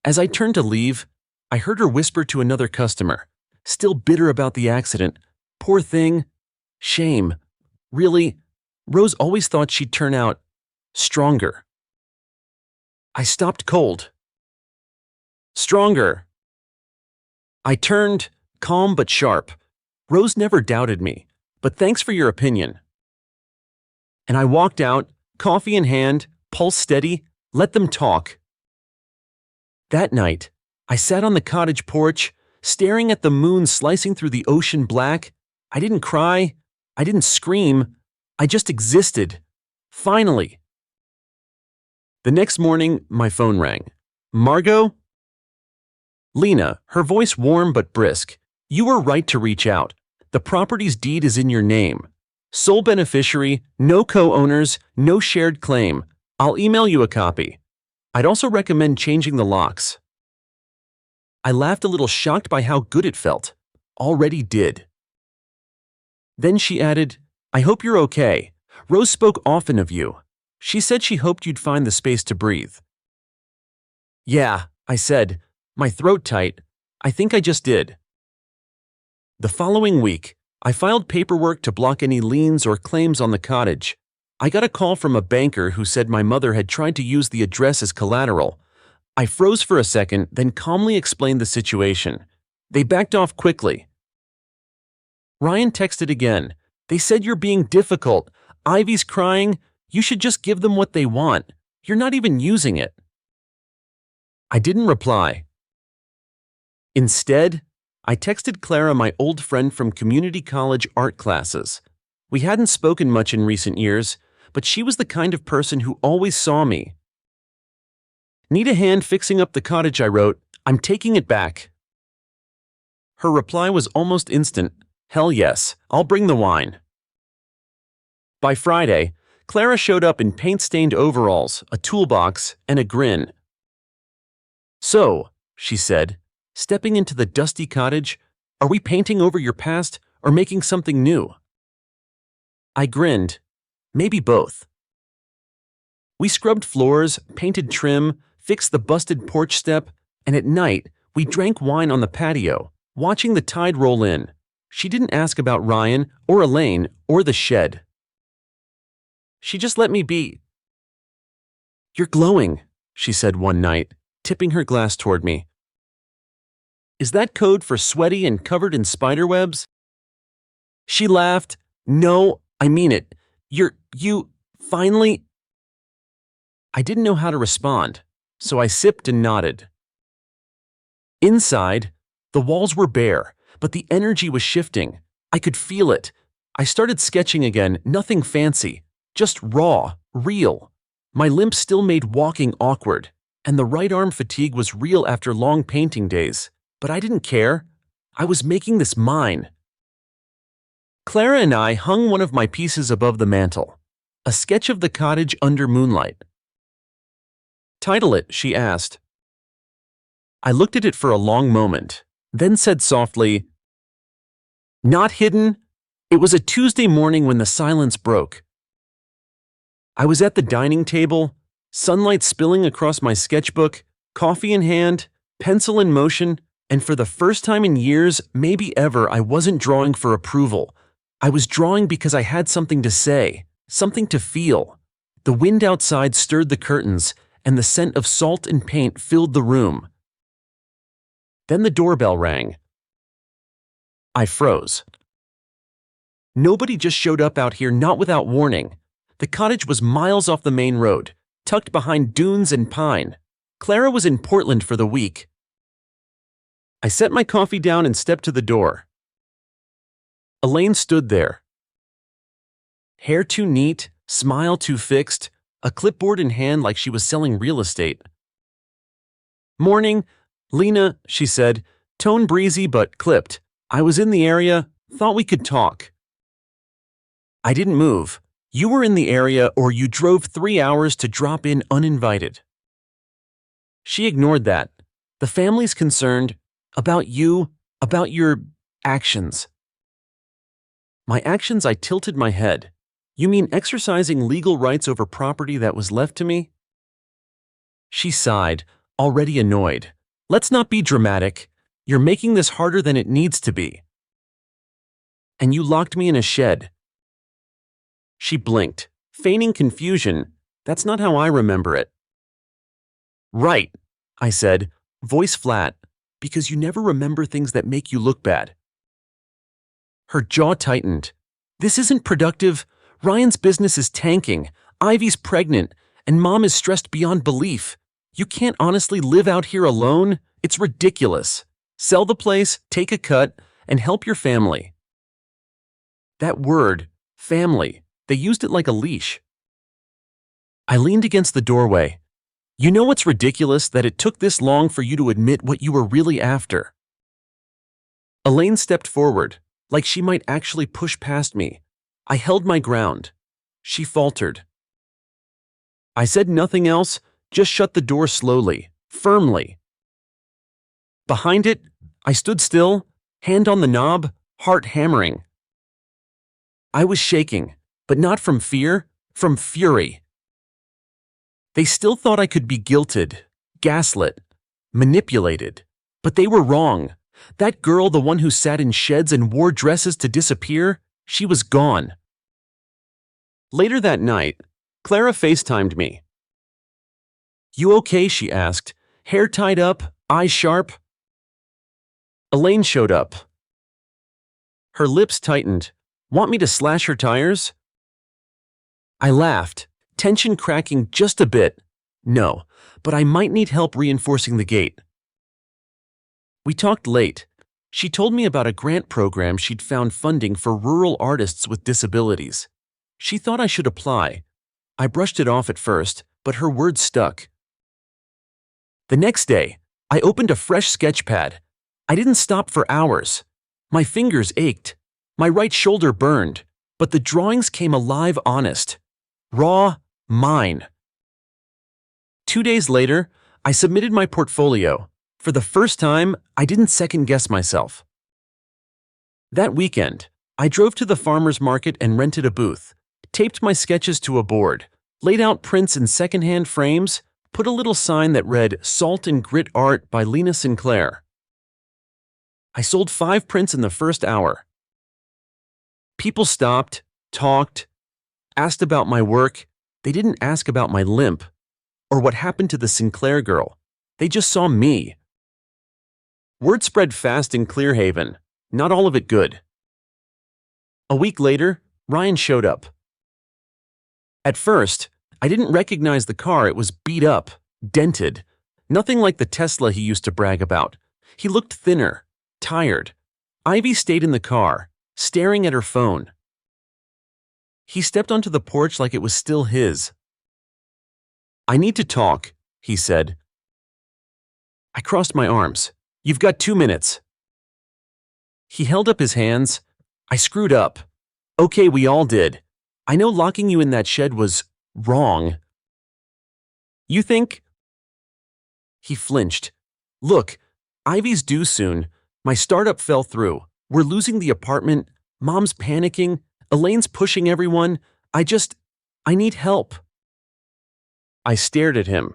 As I turned to leave, I heard her whisper to another customer, still bitter about the accident. Poor thing. Shame. Really, Rose always thought she'd turn out stronger. I stopped cold. Stronger. I turned, calm but sharp. Rose never doubted me, but thanks for your opinion. And I walked out, coffee in hand, pulse steady, let them talk. That night, I sat on the cottage porch, staring at the moon slicing through the ocean black. I didn't cry. I didn't scream. I just existed. Finally. The next morning, my phone rang. Margot? Lena, her voice warm but brisk. You were right to reach out. The property's deed is in your name. Sole beneficiary, no co-owners, no shared claim. I'll email you a copy. I'd also recommend changing the locks. I laughed a little, shocked by how good it felt. Already did. Then she added, I hope you're okay. Rose spoke often of you. She said she hoped you'd find the space to breathe. Yeah, I said, my throat tight. I think I just did. The following week, I filed paperwork to block any liens or claims on the cottage. I got a call from a banker who said my mother had tried to use the address as collateral. I froze for a second, then calmly explained the situation. They backed off quickly. Ryan texted again. They said you're being difficult. Ivy's crying. You should just give them what they want. You're not even using it. I didn't reply. Instead, I texted Clara, my old friend from community college art classes. We hadn't spoken much in recent years, but she was the kind of person who always saw me. Need a hand fixing up the cottage, I wrote. I'm taking it back. Her reply was almost instant. Hell yes, I'll bring the wine. By Friday, Clara showed up in paint-stained overalls, a toolbox, and a grin. So, she said, stepping into the dusty cottage, are we painting over your past or making something new? I grinned. Maybe both. We scrubbed floors, painted trim, fixed the busted porch step, and at night, we drank wine on the patio, watching the tide roll in. She didn't ask about Ryan or Elaine or the shed. She just let me be. You're glowing, she said one night, tipping her glass toward me. Is that code for sweaty and covered in spiderwebs? She laughed. No, I mean it. You, finally. I didn't know how to respond, so I sipped and nodded. Inside, the walls were bare, but the energy was shifting. I could feel it. I started sketching again, nothing fancy, just raw, real. My limp still made walking awkward, and the right arm fatigue was real after long painting days. But I didn't care. I was making this mine. Clara and I hung one of my pieces above the mantel, a sketch of the cottage under moonlight. Title it, she asked. I looked at it for a long moment, then said softly, Not hidden. It was a Tuesday morning when the silence broke. I was at the dining table, sunlight spilling across my sketchbook, coffee in hand, pencil in motion, and for the first time in years, maybe ever, I wasn't drawing for approval. I was drawing because I had something to say, something to feel. The wind outside stirred the curtains, and the scent of salt and paint filled the room. Then the doorbell rang. I froze. Nobody just showed up out here, not without warning. The cottage was miles off the main road, tucked behind dunes and pine. Clara was in Portland for the week. I set my coffee down and stepped to the door. Elaine stood there. Hair too neat, smile too fixed, a clipboard in hand like she was selling real estate. Morning, Lena, she said, tone breezy but clipped. I was in the area, thought we could talk. I didn't move. You were in the area or you drove 3 hours to drop in uninvited. She ignored that. The family's concerned about you, about your actions. My actions? I tilted my head. You mean exercising legal rights over property that was left to me? She sighed, already annoyed. Let's not be dramatic. You're making this harder than it needs to be. And you locked me in a shed. She blinked, feigning confusion. That's not how I remember it. Right, I said, voice flat, because you never remember things that make you look bad. Her jaw tightened. This isn't productive. Ryan's business is tanking. Ivy's pregnant, and Mom is stressed beyond belief. You can't honestly live out here alone. It's ridiculous. Sell the place, take a cut, and help your family. That word, family, they used it like a leash. I leaned against the doorway. You know what's ridiculous? That it took this long for you to admit what you were really after. Elaine stepped forward, like she might actually push past me. I held my ground. She faltered. I said nothing else, just shut the door slowly, firmly. Behind it, I stood still, hand on the knob, heart hammering. I was shaking, but not from fear, from fury. They still thought I could be guilted, gaslit, manipulated, but they were wrong. That girl, the one who sat in sheds and wore dresses to disappear, she was gone. Later that night, Clara FaceTimed me. You okay? She asked, hair tied up, eyes sharp. Elaine showed up. Her lips tightened. Want me to slash her tires? I laughed, tension cracking just a bit. No, but I might need help reinforcing the gate. We talked late. She told me about a grant program she'd found funding for rural artists with disabilities. She thought I should apply. I brushed it off at first, but her words stuck. The next day, I opened a fresh sketch pad. I didn't stop for hours. My fingers ached. My right shoulder burned, but the drawings came alive, honest. Raw, mine. 2 days later, I submitted my portfolio. For the first time, I didn't second-guess myself. That weekend, I drove to the farmer's market and rented a booth, taped my sketches to a board, laid out prints in second-hand frames, put a little sign that read Salt and Grit Art by Lena Sinclair. I sold 5 prints in the first hour. People stopped, talked, asked about my work. They didn't ask about my limp or what happened to the Sinclair girl. They just saw me. Word spread fast in Clearhaven, not all of it good. A week later, Ryan showed up. At first, I didn't recognize the car. It was beat up, dented, nothing like the Tesla he used to brag about. He looked thinner, tired. Ivy stayed in the car, staring at her phone. He stepped onto the porch like it was still his. "I need to talk," he said. I crossed my arms. "You've got 2 minutes." He held up his hands. "I screwed up. Okay, we all did. I know locking you in that shed was wrong. You think?" He flinched. "Look, Ivy's due soon. My startup fell through. We're losing the apartment. Mom's panicking. Elaine's pushing everyone. I need help." I stared at him.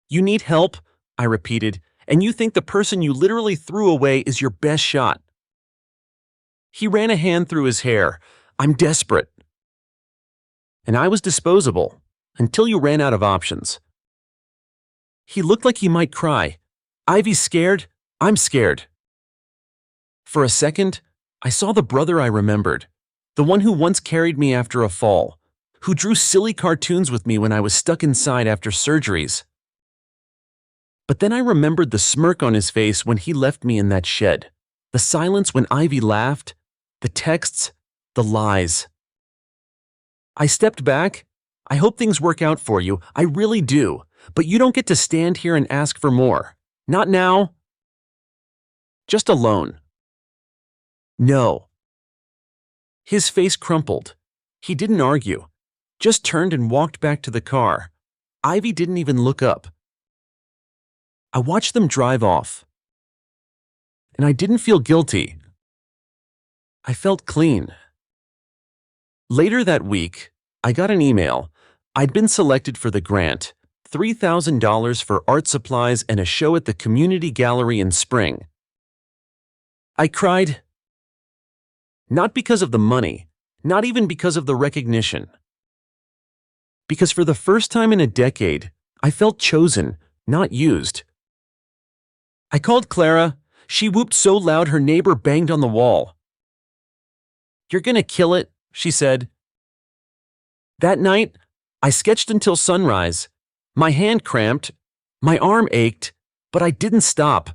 "You need help?" I repeated, "and you think the person you literally threw away is your best shot?" He ran a hand through his hair. "I'm desperate." And I was disposable, until you ran out of options. He looked like he might cry. "Ivy's scared. I'm scared." For a second, I saw the brother I remembered, the one who once carried me after a fall, who drew silly cartoons with me when I was stuck inside after surgeries. But then I remembered the smirk on his face when he left me in that shed, the silence when Ivy laughed, the texts, the lies. I stepped back. "I hope things work out for you. I really do. But you don't get to stand here and ask for more. Not now. Just alone." "No." His face crumpled. He didn't argue, just turned and walked back to the car. Ivy didn't even look up. I watched them drive off. And I didn't feel guilty. I felt clean. Later that week, I got an email. I'd been selected for the grant, $3,000 for art supplies and a show at the community gallery in spring. I cried. Not because of the money, not even because of the recognition. Because for the first time in a decade, I felt chosen, not used. I called Clara. She whooped so loud her neighbor banged on the wall. "You're gonna kill it," she said. That night, I sketched until sunrise. My hand cramped, my arm ached, but I didn't stop.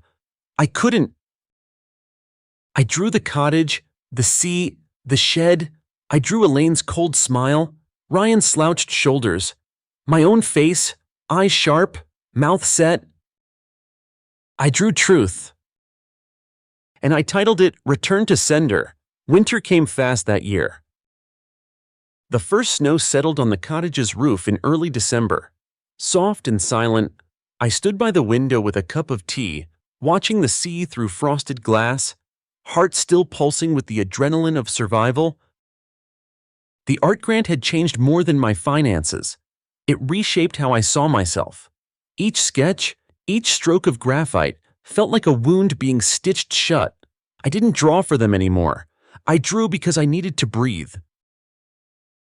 I couldn't. I drew the cottage, the sea, the shed. I drew Elaine's cold smile, Ryan's slouched shoulders, my own face, eyes sharp, mouth set. I drew truth. And I titled it Return to Sender. Winter came fast that year. The first snow settled on the cottage's roof in early December. Soft and silent, I stood by the window with a cup of tea, watching the sea through frosted glass, heart still pulsing with the adrenaline of survival. The art grant had changed more than my finances. It reshaped how I saw myself. Each sketch, each stroke of graphite felt like a wound being stitched shut. I didn't draw for them anymore. I drew because I needed to breathe.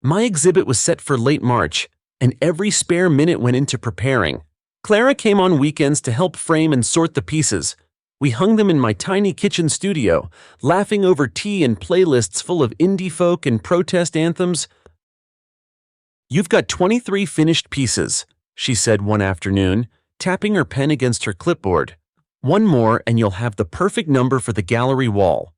My exhibit was set for late March, and every spare minute went into preparing. Clara came on weekends to help frame and sort the pieces. We hung them in my tiny kitchen studio, laughing over tea and playlists full of indie folk and protest anthems. "You've got 23 finished pieces," she said one afternoon, tapping her pen against her clipboard. "One more and you'll have the perfect number for the gallery wall."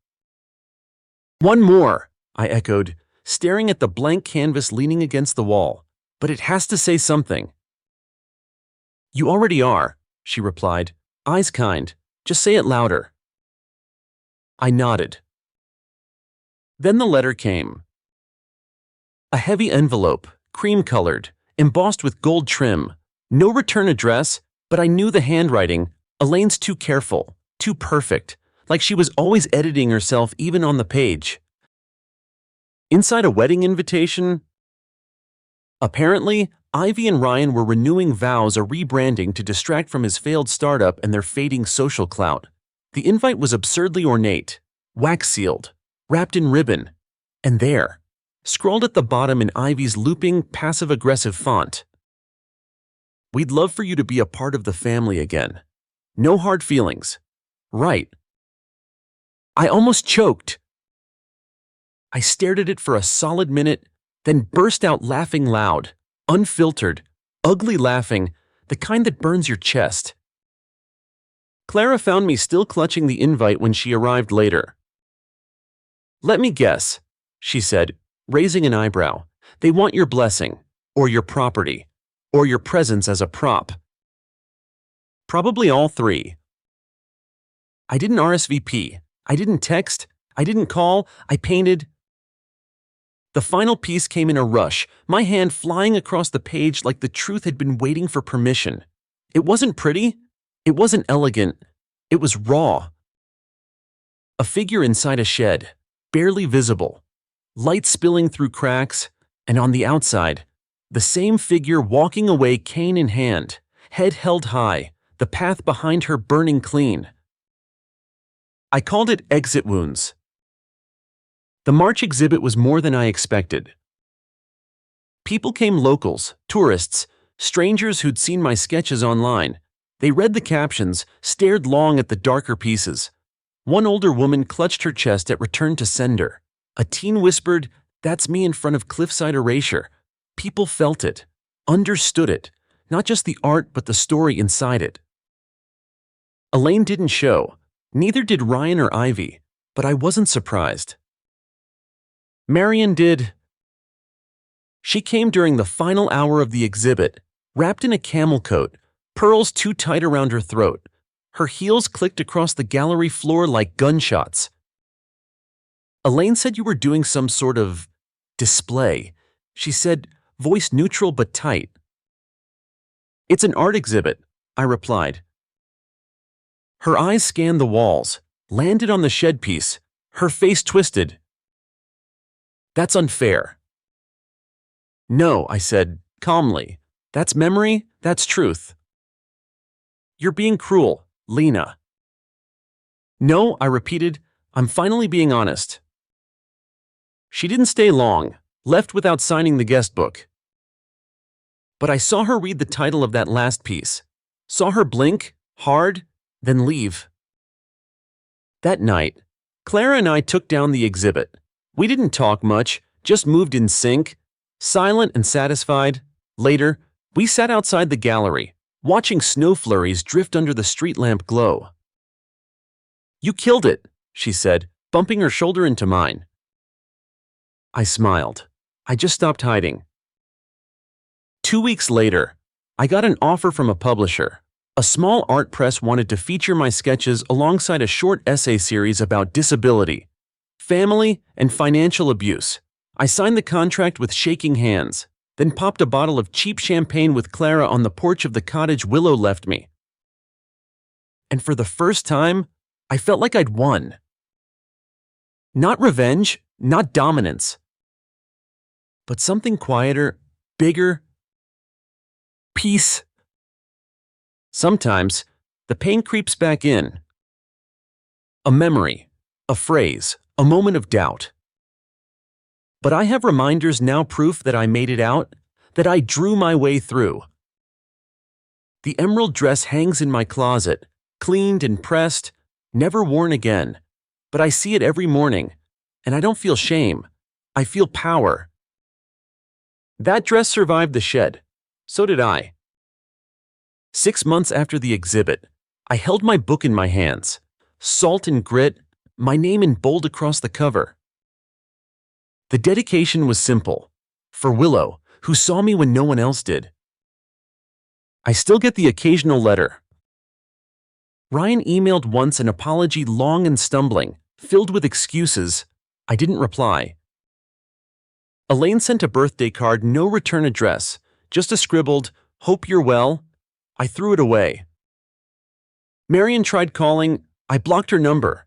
"One more," I echoed, staring at the blank canvas leaning against the wall. "But it has to say something." "You already are," she replied, eyes kind. "Just say it louder." I nodded. Then the letter came. A heavy envelope, cream-colored, embossed with gold trim, No return address, but I knew the handwriting. Elaine's too careful, too perfect, like she was always editing herself even on the page. Inside a wedding invitation? Apparently, Ivy and Ryan were renewing vows or rebranding to distract from his failed startup and their fading social clout. The invite was absurdly ornate, wax-sealed, wrapped in ribbon, and there, scrawled at the bottom in Ivy's looping, passive-aggressive font, "We'd love for you to be a part of the family again. No hard feelings. Right." I almost choked. I stared at it for a solid minute, then burst out laughing loud, unfiltered, ugly laughing, the kind that burns your chest. Clara found me still clutching the invite when she arrived later. "Let me guess," she said, raising an eyebrow. "They want your blessing, or your property, or your presence as a prop." Probably all three. I didn't RSVP. I didn't text. I didn't call. I painted. The final piece came in a rush, my hand flying across the page like the truth had been waiting for permission. It wasn't pretty. It wasn't elegant. It was raw. A figure inside a shed, barely visible, light spilling through cracks, and on the outside, the same figure walking away cane in hand, head held high, the path behind her burning clean. I called it exit wounds. The March exhibit was more than I expected. People came, locals, tourists, strangers who'd seen my sketches online. They read the captions, stared long at the darker pieces. One older woman clutched her chest at return to sender. A teen whispered, "That's me in front of cliffside erasure." People felt it, understood it, not just the art but the story inside it. Elaine didn't show, neither did Ryan or Ivy, but I wasn't surprised. Marion did. She came during the final hour of the exhibit, wrapped in a camel coat, pearls too tight around her throat. Her heels clicked across the gallery floor like gunshots. "Elaine said you were doing some sort of display," she said, voice neutral but tight. "It's an art exhibit," I replied. Her eyes scanned the walls, landed on the shed piece, her face twisted. "That's unfair." "No," I said, calmly. "That's memory, that's truth." "You're being cruel, Lena." "No," I repeated, "I'm finally being honest." She didn't stay long, left without signing the guest book. But I saw her read the title of that last piece, saw her blink, hard, then leave. That night, Clara and I took down the exhibit. We didn't talk much, just moved in sync, silent and satisfied. Later, we sat outside the gallery, watching snow flurries drift under the street lamp glow. "You killed it," she said, bumping her shoulder into mine. I smiled. I just stopped hiding. 2 weeks later, I got an offer from a publisher. A small art press wanted to feature my sketches alongside a short essay series about disability, family, and financial abuse. I signed the contract with shaking hands, then popped a bottle of cheap champagne with Clara on the porch of the cottage Willow left me. And for the first time, I felt like I'd won. Not revenge, not dominance, but something quieter, bigger. Peace. Sometimes, the pain creeps back in. A memory, a phrase, a moment of doubt. But I have reminders now, proof that I made it out, that I drew my way through. The emerald dress hangs in my closet, cleaned and pressed, never worn again. But I see it every morning, and I don't feel shame. I feel power. That dress survived the shed. So did I. 6 months after the exhibit, I held my book in my hands, salt and grit, my name in bold across the cover. The dedication was simple, for Willow, who saw me when no one else did. I still get the occasional letter. Ryan emailed once, an apology long and stumbling, filled with excuses. I didn't reply. Elaine sent a birthday card, no return address, just a scribbled, Hope you're well. I threw it away. Marion tried calling. I blocked her number.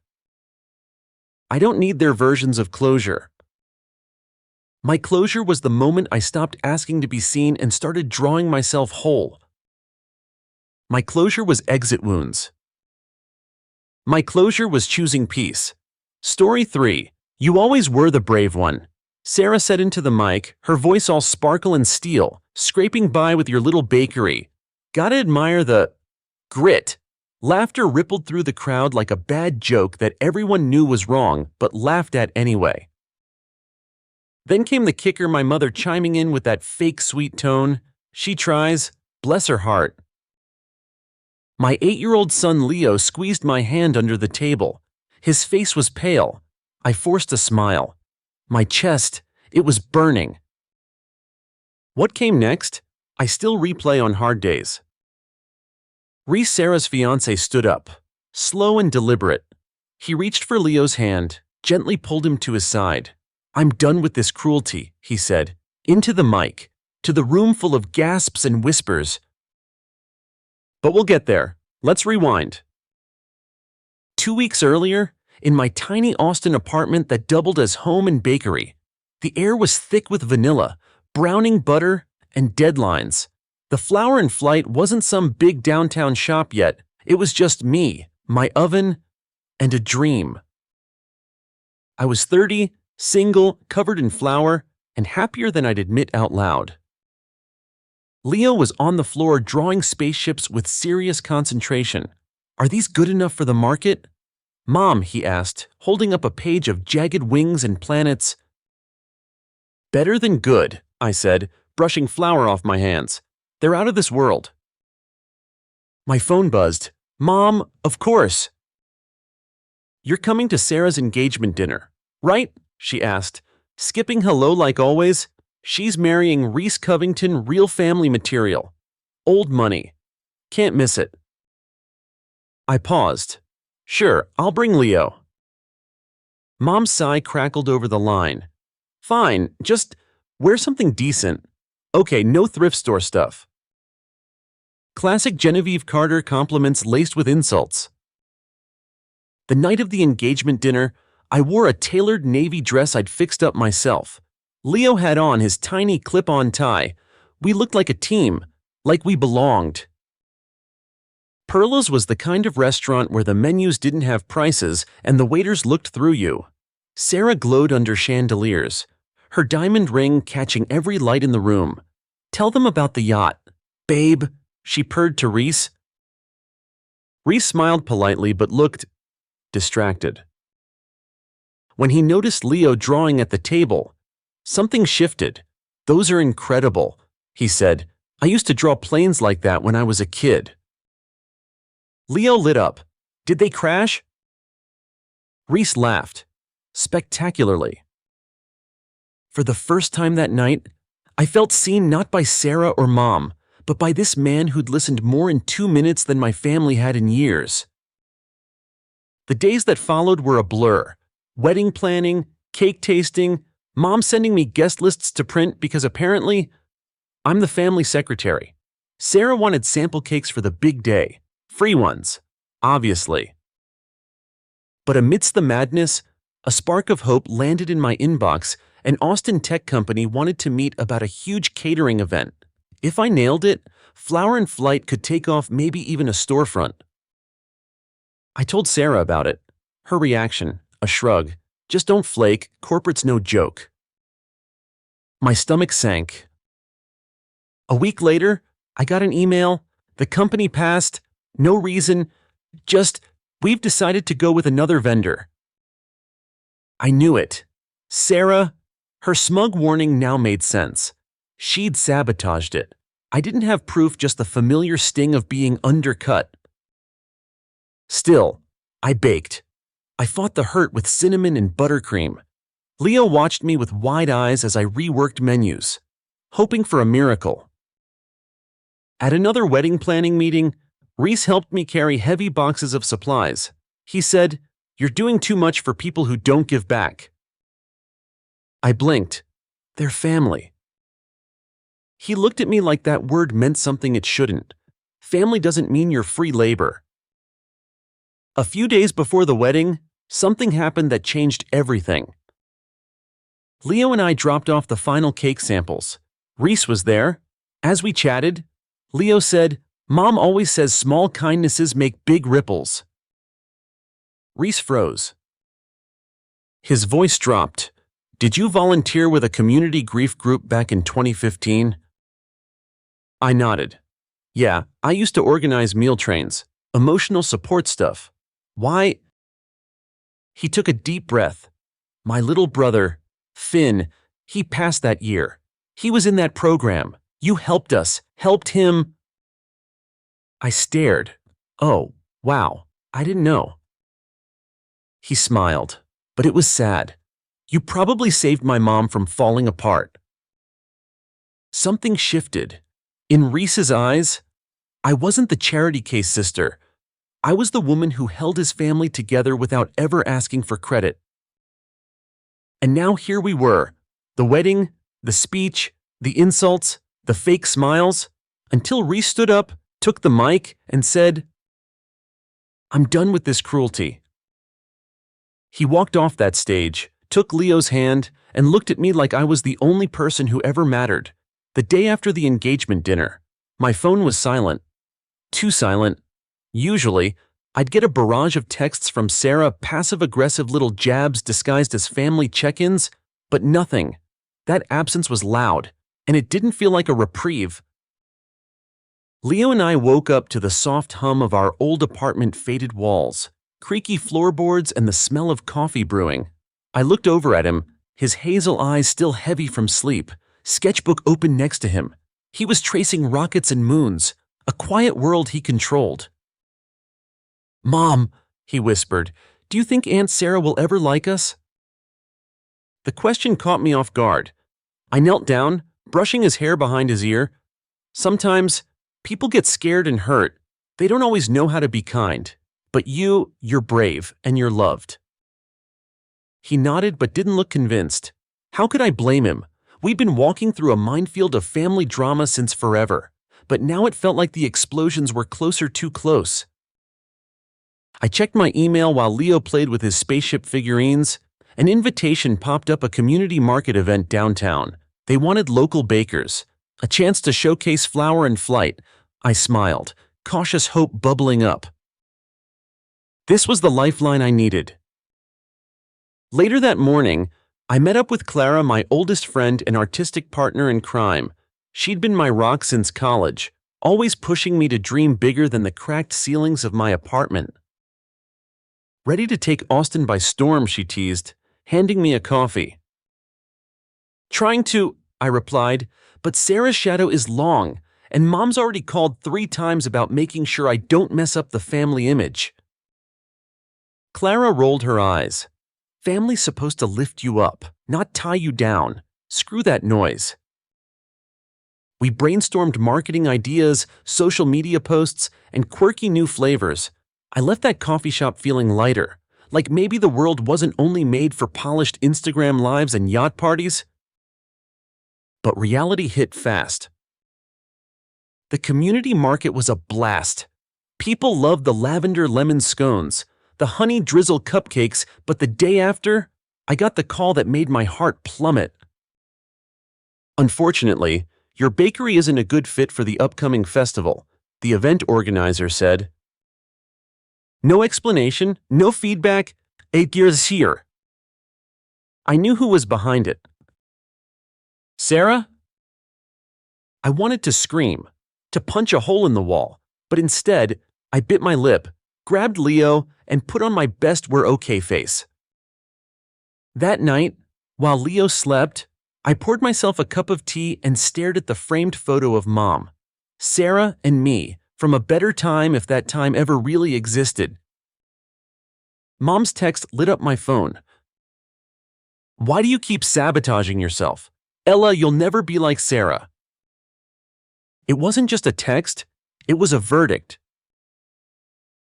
I don't need their versions of closure. My closure was the moment I stopped asking to be seen and started drawing myself whole. My closure was exit wounds. My closure was choosing peace. Story 3. You always were the brave one. Sarah said into the mic, her voice all sparkle and steel, scraping by with your little bakery. Gotta admire the grit. Laughter rippled through the crowd like a bad joke that everyone knew was wrong but laughed at anyway. Then came the kicker, my mother chiming in with that fake sweet tone. She tries, bless her heart. My 8-year-old son Leo squeezed my hand under the table. His face was pale. I forced a smile. My chest, it was burning. What came next? I still replay on hard days. Reese, Sarah's fiancé, stood up, slow and deliberate. He reached for Leo's hand, gently pulled him to his side. I'm done with this cruelty, he said, into the mic, to the room full of gasps and whispers. But we'll get there. Let's rewind. 2 weeks earlier, in my tiny Austin apartment that doubled as home and bakery, the air was thick with vanilla, browning butter, and deadlines. The flower in flight wasn't some big downtown shop yet. It was just me, my oven, and a dream. I was 30, single, covered in flour, and happier than I'd admit out loud. Leo was on the floor drawing spaceships with serious concentration. Are these good enough for the market? Mom, he asked, holding up a page of jagged wings and planets. Better than good, I said, brushing flour off my hands. They're out of this world. My phone buzzed. Mom, of course. You're coming to Sarah's engagement dinner, right? She asked, skipping hello like always. She's marrying Reese Covington, real family material. Old money. Can't miss it. I paused. Sure, I'll bring Leo. Mom's sigh crackled over the line. Fine, just wear something decent. Okay, no thrift store stuff. Classic Genevieve Carter compliments laced with insults. The night of the engagement dinner, I wore a tailored navy dress I'd fixed up myself. Leo had on his tiny clip-on tie. We looked like a team, like we belonged. Perla's was the kind of restaurant where the menus didn't have prices and the waiters looked through you. Sarah glowed under chandeliers, her diamond ring catching every light in the room. Tell them about the yacht. Babe, she purred to Reese. Reese smiled politely but looked distracted. When he noticed Leo drawing at the table, something shifted. Those are incredible, he said. I used to draw planes like that when I was a kid. Leo lit up. Did they crash? Reese laughed, spectacularly. For the first time that night, I felt seen not by Sarah or Mom, but by this man who'd listened more in 2 minutes than my family had in years. The days that followed were a blur. Wedding planning, cake tasting, Mom sending me guest lists to print because apparently I'm the family secretary. Sarah wanted sample cakes for the big day. Free ones, obviously. But amidst the madness, a spark of hope landed in my inbox. An Austin tech company wanted to meet about a huge catering event. If I nailed it, Flower and Flight could take off, maybe even a storefront. I told Sarah about it. Her reaction, a shrug. Just don't flake, corporate's no joke. My stomach sank. A week later, I got an email. The company passed. No reason. Just, we've decided to go with another vendor. I knew it. Sarah, her smug warning now made sense. She'd sabotaged it. I didn't have proof, just the familiar sting of being undercut. Still, I baked. I fought the hurt with cinnamon and buttercream. Leo watched me with wide eyes as I reworked menus, hoping for a miracle. At another wedding planning meeting, Reese helped me carry heavy boxes of supplies. He said, "You're doing too much for people who don't give back." I blinked. They're family. He looked at me like that word meant something it shouldn't. Family doesn't mean you're free labor. A few days before the wedding, something happened that changed everything. Leo and I dropped off the final cake samples. Reese was there. As we chatted, Leo said, "Mom always says small kindnesses make big ripples." Reese froze. His voice dropped. "Did you volunteer with a community grief group back in 2015? I nodded. "Yeah, I used to organize meal trains, emotional support stuff." "Why?" He took a deep breath. "My little brother, Finn, he passed that year. He was in that program. You helped us, helped him." I stared. "Oh, wow, I didn't know." He smiled, but it was sad. "You probably saved my mom from falling apart." Something shifted. In Reese's eyes, I wasn't the charity case sister. I was the woman who held his family together without ever asking for credit. And now here we were, the wedding, the speech, the insults, the fake smiles, until Reese stood up, took the mic, and said, "I'm done with this cruelty." He walked off that stage, took Leo's hand, and looked at me like I was the only person who ever mattered. The day after the engagement dinner, my phone was silent. Too silent. Usually, I'd get a barrage of texts from Sarah, passive-aggressive little jabs disguised as family check-ins, but nothing. That absence was loud, and it didn't feel like a reprieve. Leo and I woke up to the soft hum of our old apartment faded walls, creaky floorboards, and the smell of coffee brewing. I looked over at him, his hazel eyes still heavy from sleep, sketchbook open next to him. He was tracing rockets and moons, a quiet world he controlled. "Mom," he whispered, "do you think Aunt Sarah will ever like us?" The question caught me off guard. I knelt down, brushing his hair behind his ear. Sometimes, people get scared and hurt. They don't always know how to be kind. But you're brave, and you're loved. He nodded but didn't look convinced. How could I blame him? We'd been walking through a minefield of family drama since forever, but now it felt like the explosions were too close. I checked my email while Leo played with his spaceship figurines. An invitation popped up, a community market event downtown. They wanted local bakers, a chance to showcase Flower and Flight. I smiled, cautious hope bubbling up. This was the lifeline I needed. Later that morning, I met up with Clara, my oldest friend and artistic partner in crime. She'd been my rock since college, always pushing me to dream bigger than the cracked ceilings of my apartment. "Ready to take Austin by storm," she teased, handing me a coffee. "Trying to," I replied, "but Sarah's shadow is long, and Mom's already called 3 times about making sure I don't mess up the family image." Clara rolled her eyes. "Family's supposed to lift you up, not tie you down. Screw that noise." We brainstormed marketing ideas, social media posts, and quirky new flavors. I left that coffee shop feeling lighter, like maybe the world wasn't only made for polished Instagram lives and yacht parties. But reality hit fast. The community market was a blast. People loved the lavender lemon scones, the honey drizzle cupcakes, but the day after, I got the call that made my heart plummet. "Unfortunately, your bakery isn't a good fit for the upcoming festival," the event organizer said. No explanation, no feedback, erasure. I knew who was behind it. "Sarah?" I wanted to scream, to punch a hole in the wall, but instead, I bit my lip, grabbed Leo, and put on my best "we're okay" face. That night, while Leo slept, I poured myself a cup of tea and stared at the framed photo of Mom, Sarah, and me, from a better time, if that time ever really existed. Mom's text lit up my phone. "Why do you keep sabotaging yourself? Ella, you'll never be like Sarah." It wasn't just a text, it was a verdict.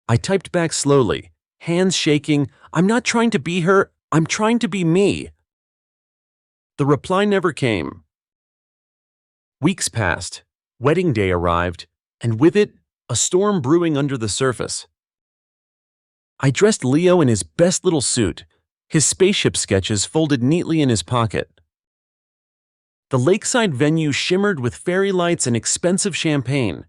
I typed back slowly, hands shaking, "I'm not trying to be her, I'm trying to be me." The reply never came. Weeks passed, wedding day arrived, and with it, a storm brewing under the surface. I dressed Leo in his best little suit, his spaceship sketches folded neatly in his pocket. The lakeside venue shimmered with fairy lights and expensive champagne.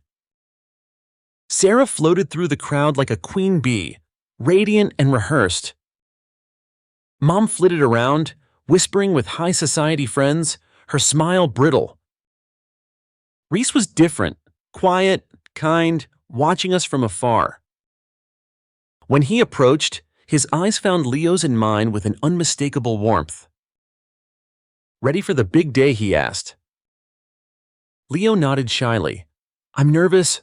Sarah floated through the crowd like a queen bee, radiant and rehearsed. Mom flitted around, whispering with high society friends, her smile brittle. Reese was different, quiet, kind, watching us from afar. When he approached, his eyes found Leo's and mine with an unmistakable warmth. "Ready for the big day?" he asked. Leo nodded shyly. "I'm nervous."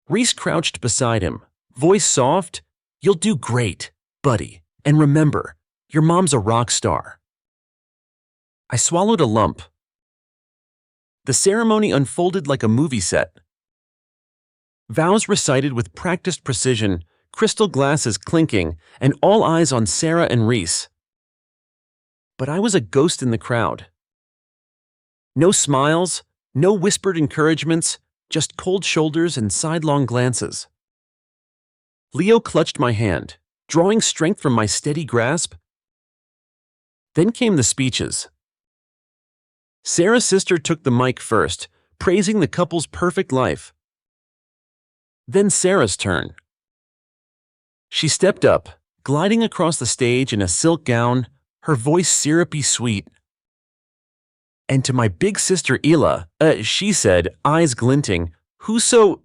Reese crouched beside him, voice soft. "You'll do great, buddy. And remember, your mom's a rock star." I swallowed a lump. The ceremony unfolded like a movie set. Vows recited with practiced precision, crystal glasses clinking, and all eyes on Sarah and Reese. But I was a ghost in the crowd. No smiles, no whispered encouragements, just cold shoulders and sidelong glances. Leo clutched my hand, drawing strength from my steady grasp. Then came the speeches. Sarah's sister took the mic first, praising the couple's perfect life. Then Sarah's turn. She stepped up, gliding across the stage in a silk gown, her voice syrupy sweet. And to my big sister Ela, she said, eyes glinting, "Who's so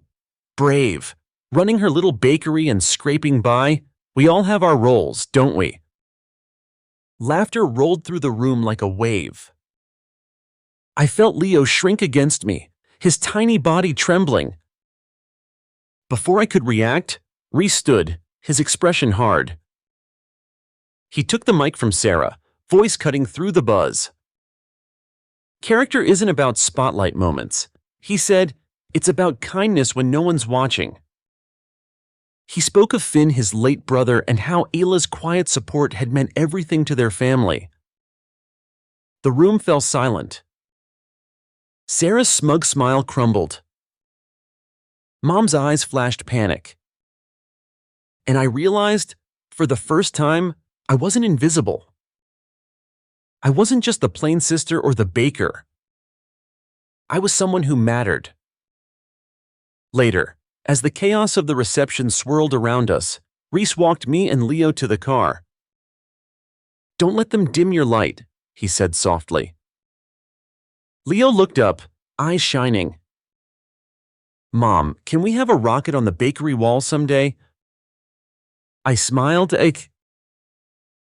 brave, running her little bakery and scraping by? We all have our roles, don't we?" Laughter rolled through the room like a wave. I felt Leo shrink against me, his tiny body trembling. Before I could react, Reese stood, his expression hard. He took the mic from Sarah, voice cutting through the buzz. "Character isn't about spotlight moments," he said. "It's about kindness when no one's watching." He spoke of Finn, his late brother, and how Ela's quiet support had meant everything to their family. The room fell silent. Sarah's smug smile crumbled. Mom's eyes flashed panic. And I realized, for the first time, I wasn't invisible. I wasn't just the plain sister or the baker. I was someone who mattered. Later, as the chaos of the reception swirled around us, Reese walked me and Leo to the car. "Don't let them dim your light," he said softly. Leo looked up, eyes shining. "Mom, can we have a rocket on the bakery wall someday?" I smiled.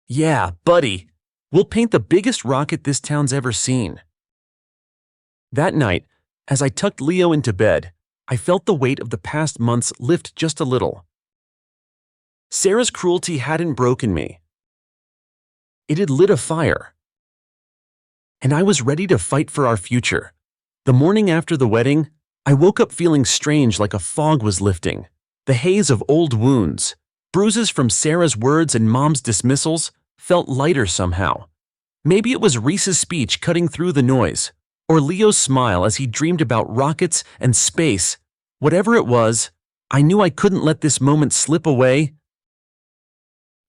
"Yeah, buddy. We'll paint the biggest rocket this town's ever seen." That night, as I tucked Leo into bed, I felt the weight of the past months lift just a little. Sarah's cruelty hadn't broken me. It had lit a fire. And I was ready to fight for our future. The morning after the wedding, I woke up feeling strange, like a fog was lifting. The haze of old wounds, bruises from Sarah's words and Mom's dismissals, felt lighter somehow. Maybe it was Reese's speech cutting through the noise, or Leo's smile as he dreamed about rockets and space. Whatever it was, I knew I couldn't let this moment slip away.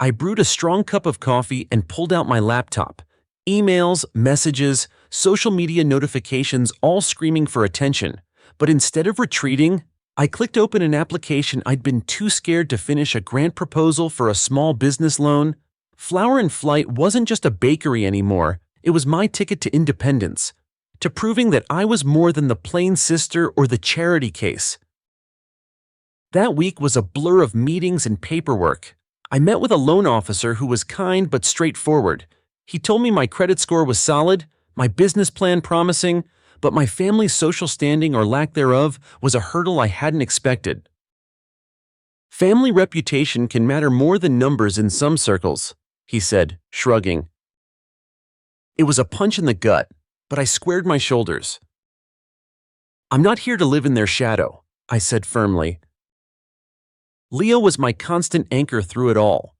I brewed a strong cup of coffee and pulled out my laptop. Emails, messages, social media notifications all screaming for attention. But instead of retreating, I clicked open an application I'd been too scared to finish: a grant proposal for a small business loan. Flower and Flight wasn't just a bakery anymore. It was my ticket to independence, to proving that I was more than the plain sister or the charity case. That week was a blur of meetings and paperwork. I met with a loan officer who was kind but straightforward. He told me my credit score was solid, my business plan promising, but my family's social standing or lack thereof was a hurdle I hadn't expected. "Family reputation can matter more than numbers in some circles," he said, shrugging. It was a punch in the gut, but I squared my shoulders. "I'm not here to live in their shadow," I said firmly. Leo was my constant anchor through it all.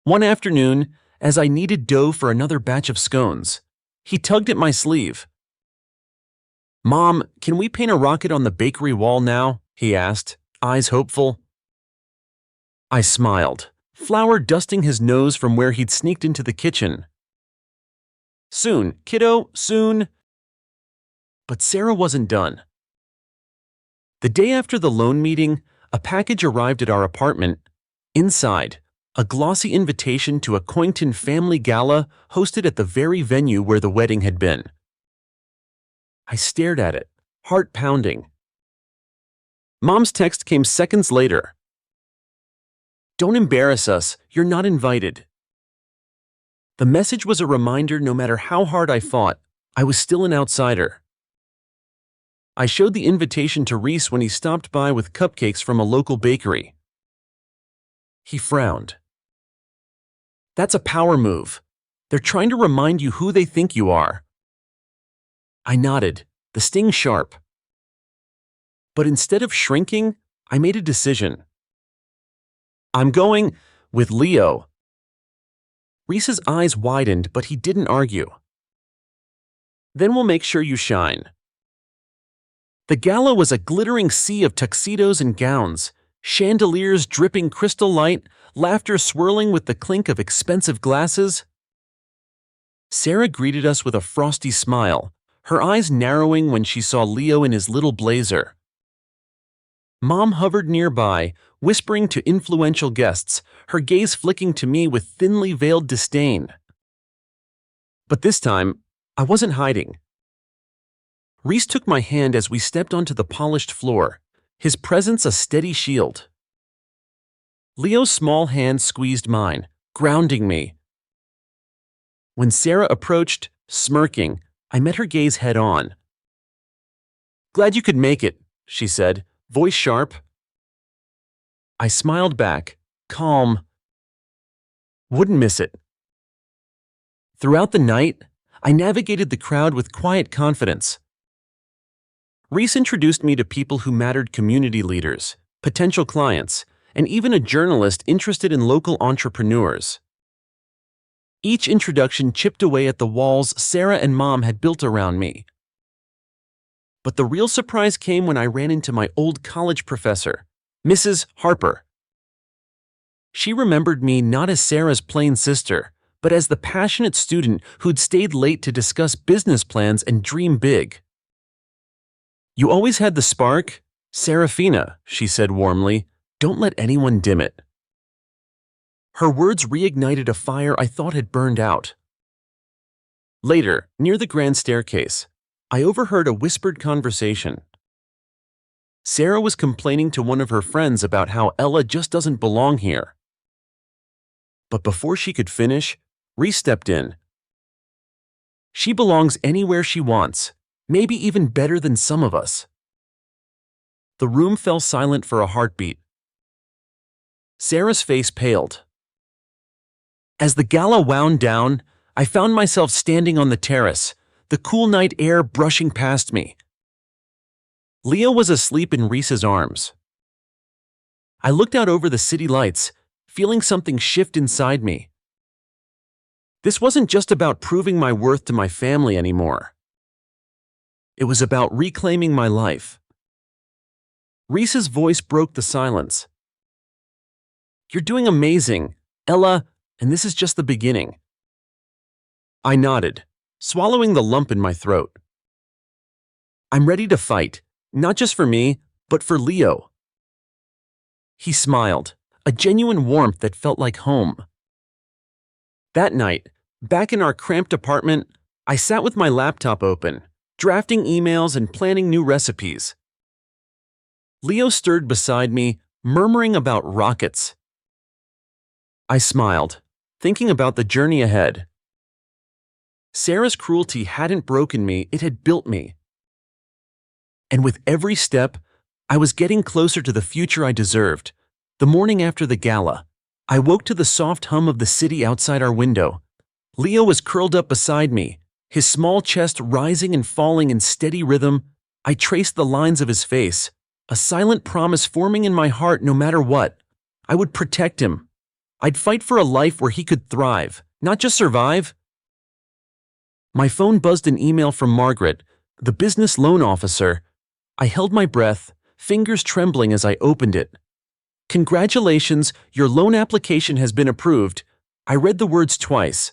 One afternoon, as I kneaded dough for another batch of scones, he tugged at my sleeve. "Mom, can we paint a rocket on the bakery wall now?" he asked, eyes hopeful. I smiled, flour dusting his nose from where he'd sneaked into the kitchen. "Soon, kiddo, soon." But Sarah wasn't done. The day after the loan meeting, a package arrived at our apartment. Inside, a glossy invitation to a Confronting family gala hosted at the very venue where the wedding had been. I stared at it, heart pounding. Mom's text came seconds later. "Don't embarrass us, you're not invited." The message was a reminder no matter how hard I fought, I was still an outsider. I showed the invitation to Reese when he stopped by with cupcakes from a local bakery. He frowned. "That's a power move. They're trying to remind you who they think you are." I nodded, the sting sharp. But instead of shrinking, I made a decision. "I'm going with Leo." Reese's eyes widened, but he didn't argue. "Then we'll make sure you shine." The gala was a glittering sea of tuxedos and gowns, chandeliers dripping crystal light, laughter swirling with the clink of expensive glasses. Sarah greeted us with a frosty smile, her eyes narrowing when she saw Leo in his little blazer. Mom hovered nearby, whispering to influential guests, her gaze flicking to me with thinly veiled disdain. But this time, I wasn't hiding. Reese took my hand as we stepped onto the polished floor, his presence a steady shield. Leo's small hand squeezed mine, grounding me. When Sarah approached, smirking, I met her gaze head on. "Glad you could make it," she said, voice sharp. I smiled back, calm. "Wouldn't miss it." Throughout the night, I navigated the crowd with quiet confidence. Reese introduced me to people who mattered: community leaders, potential clients, and even a journalist interested in local entrepreneurs. Each introduction chipped away at the walls Sarah and Mom had built around me. But the real surprise came when I ran into my old college professor, Mrs. Harper. She remembered me not as Sarah's plain sister, but as the passionate student who'd stayed late to discuss business plans and dream big. "You always had the spark, Serafina," she said warmly. "Don't let anyone dim it." Her words reignited a fire I thought had burned out. Later, near the grand staircase, I overheard a whispered conversation. Sarah was complaining to one of her friends about how Ella just doesn't belong here. But before she could finish, Reese stepped in. "She belongs anywhere she wants, maybe even better than some of us." The room fell silent for a heartbeat. Sarah's face paled. As the gala wound down, I found myself standing on the terrace, the cool night air brushing past me. Leo was asleep in Reese's arms. I looked out over the city lights, feeling something shift inside me. This wasn't just about proving my worth to my family anymore. It was about reclaiming my life. Reese's voice broke the silence. "You're doing amazing, Ella, and this is just the beginning." I nodded, swallowing the lump in my throat. "I'm ready to fight, not just for me, but for Leo." He smiled, a genuine warmth that felt like home. That night, back in our cramped apartment, I sat with my laptop open, drafting emails and planning new recipes. Leo stirred beside me, murmuring about rockets. I smiled, thinking about the journey ahead. Sarah's cruelty hadn't broken me, it had built me. And with every step, I was getting closer to the future I deserved. The morning after the gala, I woke to the soft hum of the city outside our window. Leo was curled up beside me, his small chest rising and falling in steady rhythm. I traced the lines of his face, a silent promise forming in my heart no matter what. I would protect him. I'd fight for a life where he could thrive, not just survive. My phone buzzed an email from Margaret, The business loan officer. I held my breath, fingers trembling as I opened it. Congratulations, your loan application has been approved. I read the words twice.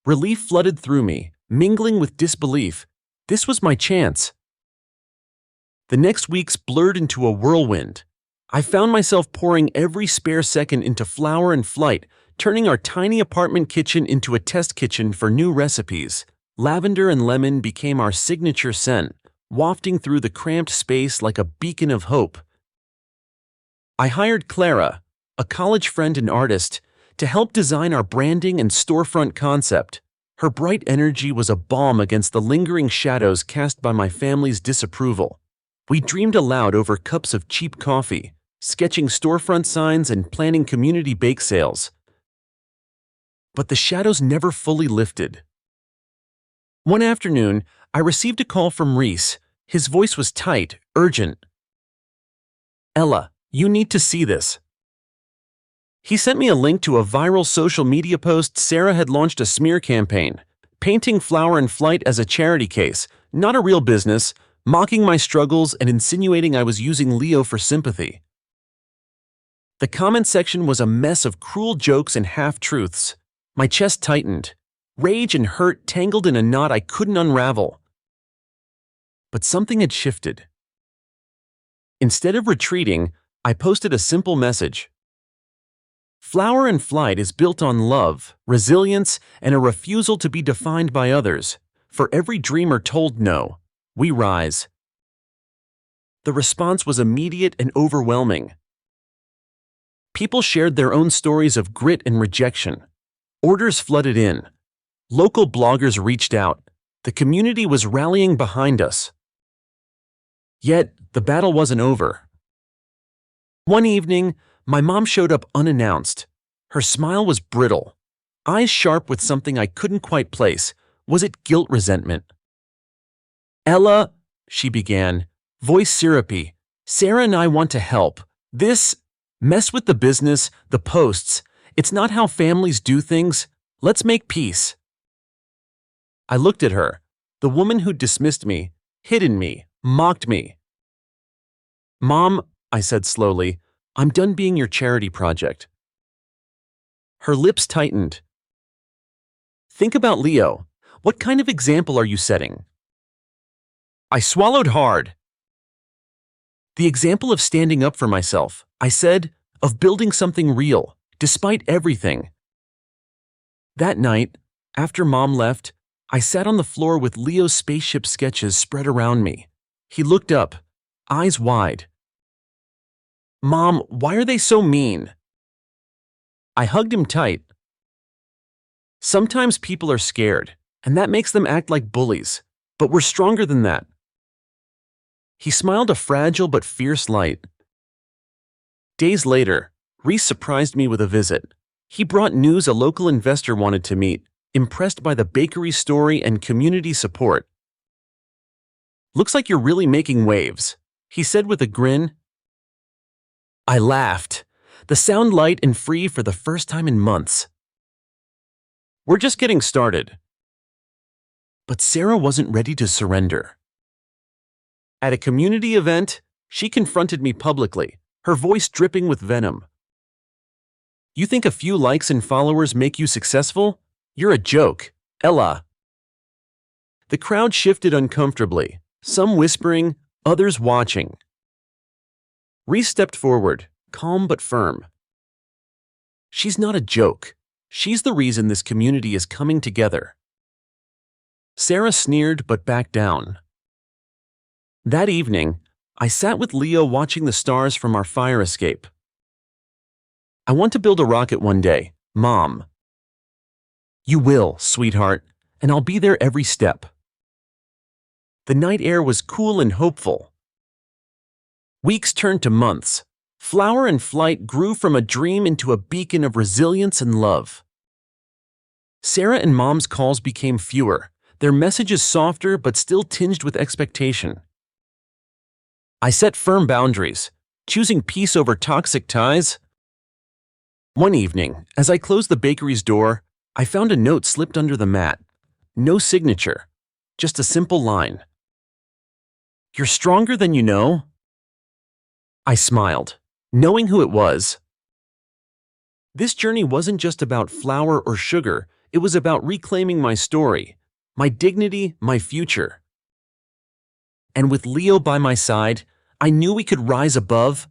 Relief flooded through me, mingling with disbelief. This was my chance. The next weeks blurred into a whirlwind. I found myself pouring every spare second into Flower and Flight, turning our tiny apartment kitchen into a test kitchen for new recipes. Lavender and lemon became our signature scent, wafting through the cramped space like a beacon of hope. I hired Clara, a college friend and artist, to help design our branding and storefront concept. Her bright energy was a balm against the lingering shadows cast by my family's disapproval. We dreamed aloud over cups of cheap coffee, sketching storefront signs and planning community bake sales. But the shadows never fully lifted. One afternoon, I received a call from Reese. His voice was tight, urgent. "Ella, you need to see this." He sent me a link to a viral social media post. Sarah had launched a smear campaign, painting Flower and Flight as a charity case, not a real business, mocking my struggles and insinuating I was using Leo for sympathy. The comment section was a mess of cruel jokes and half-truths. My chest tightened. Rage and hurt tangled in a knot I couldn't unravel. But something had shifted. Instead of retreating, I posted a simple message. Flower and Flight is built on love, resilience, and a refusal to be defined by others. For every dreamer told no, we rise. The response was immediate and overwhelming. People shared their own stories of grit and rejection. Orders flooded in. Local bloggers reached out. The community was rallying behind us. Yet, the battle wasn't over. One evening, my mom showed up unannounced. Her smile was brittle, eyes sharp with something I couldn't quite place. Was it guilt, resentment? "Ella," she began, voice syrupy, "Sarah and I want to help. This mess with the business, the posts. It's not how families do things. Let's make peace." I looked at her, the woman who dismissed me, hidden me, mocked me. "Mom," I said slowly, "I'm done being your charity project." Her lips tightened. "Think about Leo. What kind of example are you setting?" I swallowed hard. "The example of standing up for myself," I said, "of building something real, despite everything." That night, after Mom left, I sat on the floor with Leo's spaceship sketches spread around me. He looked up, eyes wide. "Mom, why are they so mean?" I hugged him tight. "Sometimes people are scared, and that makes them act like bullies, but we're stronger than that." He smiled a fragile but fierce light. Days later, Reese surprised me with a visit. He brought news a local investor wanted to meet, impressed by the bakery story and community support. "Looks like you're really making waves," he said with a grin. I laughed, the sound light and free for the first time in months. "We're just getting started." But Sarah wasn't ready to surrender. At a community event, she confronted me publicly, her voice dripping with venom. "You think a few likes and followers make you successful? You're a joke, Ella." The crowd shifted uncomfortably, some whispering, others watching. Reese stepped forward, calm but firm. "She's not a joke. She's the reason this community is coming together." Sarah sneered but backed down. That evening, I sat with Leo watching the stars from our fire escape. "I want to build a rocket one day, Mom." "You will, sweetheart, and I'll be there every step." The night air was cool and hopeful. Weeks turned to months. Flower and Flight grew from a dream into a beacon of resilience and love. Sarah and Mom's calls became fewer, their messages softer but still tinged with expectation. I set firm boundaries, choosing peace over toxic ties. One evening, as I closed the bakery's door, I found a note slipped under the mat. No signature, just a simple line. You're stronger than you know? I smiled, knowing who it was. This journey wasn't just about flour or sugar, it was about reclaiming my story, my dignity, my future. And with Leo by my side, I knew we could rise above,